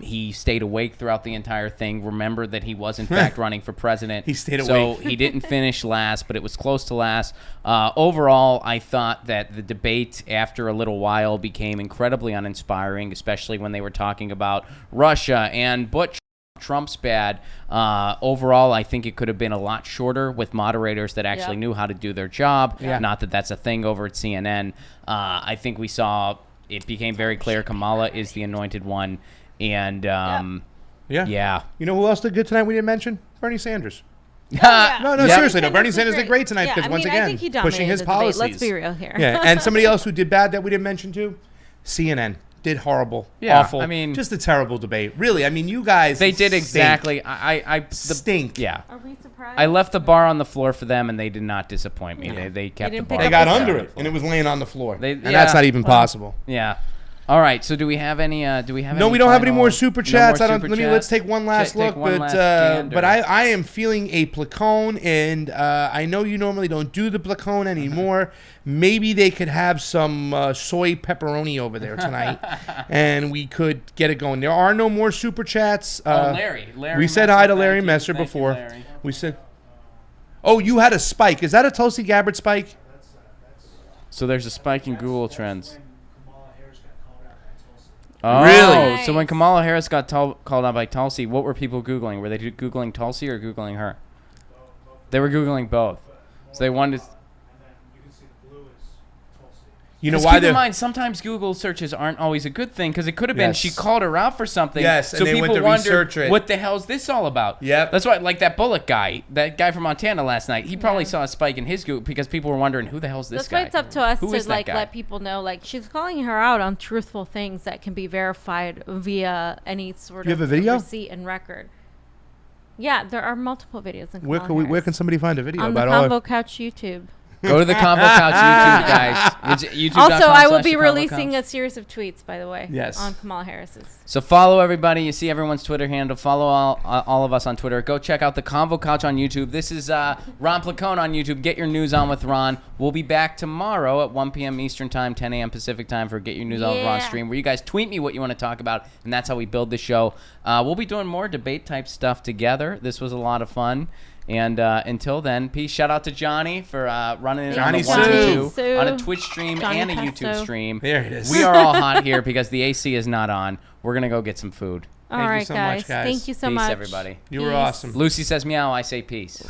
Speaker 1: He stayed awake throughout the entire thing. Remembered that he was, in fact, running for president.
Speaker 2: He stayed awake.
Speaker 1: So he didn't finish last, but it was close to last. Overall, I thought that the debate, after a little while, became incredibly uninspiring, especially when they were talking about Russia and Butch. Trump's bad. Overall, I think it could have been a lot shorter with moderators that actually knew how to do their job. Yeah. Not that that's a thing over at CNN. I think we saw it became very clear Kamala is the anointed one. And, yeah.
Speaker 2: You know who else did good tonight we didn't mention? Bernie Sanders.
Speaker 3: No,
Speaker 2: seriously. No, Bernie Sanders did great tonight because, once again, pushing his policies.
Speaker 3: Let's be real here.
Speaker 2: Yeah, and somebody else who did bad that we didn't mention too? CNN. Did horrible, awful.
Speaker 1: I mean,
Speaker 2: just a terrible debate. Really, I mean, you guys.
Speaker 1: They did exactly.
Speaker 2: Stink.
Speaker 1: Yeah.
Speaker 3: Are we surprised?
Speaker 1: I left the bar on the floor for them, and they did not disappoint me.
Speaker 2: Yeah.
Speaker 1: They kept the bar.
Speaker 2: They got under it, and it was laying on the floor, and that's not even possible.
Speaker 1: Yeah. All right. So do we have any?
Speaker 2: No, we don't have any more super chats. Let's take one last look. But I am feeling a Placone, and I know you normally don't do the Placone anymore. Maybe they could have some soy pepperoni over there tonight, and we could get it going. There are no more super chats.
Speaker 1: Larry.
Speaker 2: We said hi to Larry Messer before. We said, "Oh, you had a spike. Is that a Tulsi Gabbard spike?"
Speaker 1: So there's a spike in Google Trends.
Speaker 2: Oh, really?
Speaker 3: Nice.
Speaker 1: So when Kamala Harris got called out by Tulsi, what were people Googling? Were they Googling Tulsi or Googling her? They were Googling both. So they wanted to... You know why? Keep in mind, sometimes Google searches aren't always a good thing because it could have been she called her out for something.
Speaker 2: Yes,
Speaker 1: so
Speaker 2: and they
Speaker 1: people
Speaker 2: went to research it.
Speaker 1: What the hell is this all about?
Speaker 2: Yep.
Speaker 1: That's why, like that Bullock guy, that guy from Montana last night, he probably saw a spike in his Google because people were wondering who the hell is this guy.
Speaker 3: That's why it's up to us
Speaker 1: Who
Speaker 3: to let people know. Like, she's calling her out on truthful things that can be verified via any sort
Speaker 2: of video?
Speaker 3: Receipt and record. Yeah, there are multiple videos.
Speaker 2: Where can somebody find a video
Speaker 3: on
Speaker 2: about
Speaker 3: the CONVO Couch YouTube?
Speaker 1: Go to the CONVO Couch YouTube, guys.
Speaker 3: Also, I will be releasing a series of tweets, by the way, on Kamala Harris's.
Speaker 1: So follow everybody. You see everyone's Twitter handle. Follow all of us on Twitter. Go check out the CONVO Couch on YouTube. This is Ron Placone on YouTube. Get your news on with Ron. We'll be back tomorrow at 1 p.m. Eastern Time, 10 a.m. Pacific Time for Get Your News on with Ron stream, where you guys tweet me what you want to talk about, and that's how we build the show. We'll be doing more debate-type stuff together. This was a lot of fun. And until then, peace. Shout out to Johnny for running it on
Speaker 2: Johnny
Speaker 1: a 1 and
Speaker 3: Sue.
Speaker 1: 2 on a Twitch stream
Speaker 3: Johnny
Speaker 1: and a
Speaker 3: Castro.
Speaker 1: YouTube stream.
Speaker 2: There it is.
Speaker 1: We are all hot here because the AC is not on. We're going to go get some food.
Speaker 3: All
Speaker 2: Thank you
Speaker 3: right,
Speaker 2: so much,
Speaker 3: guys.
Speaker 2: guys.
Speaker 3: Thank you so
Speaker 1: Peace,
Speaker 3: much.
Speaker 1: everybody.
Speaker 2: You were
Speaker 3: Peace.
Speaker 2: awesome.
Speaker 1: Lucy says meow. I say peace.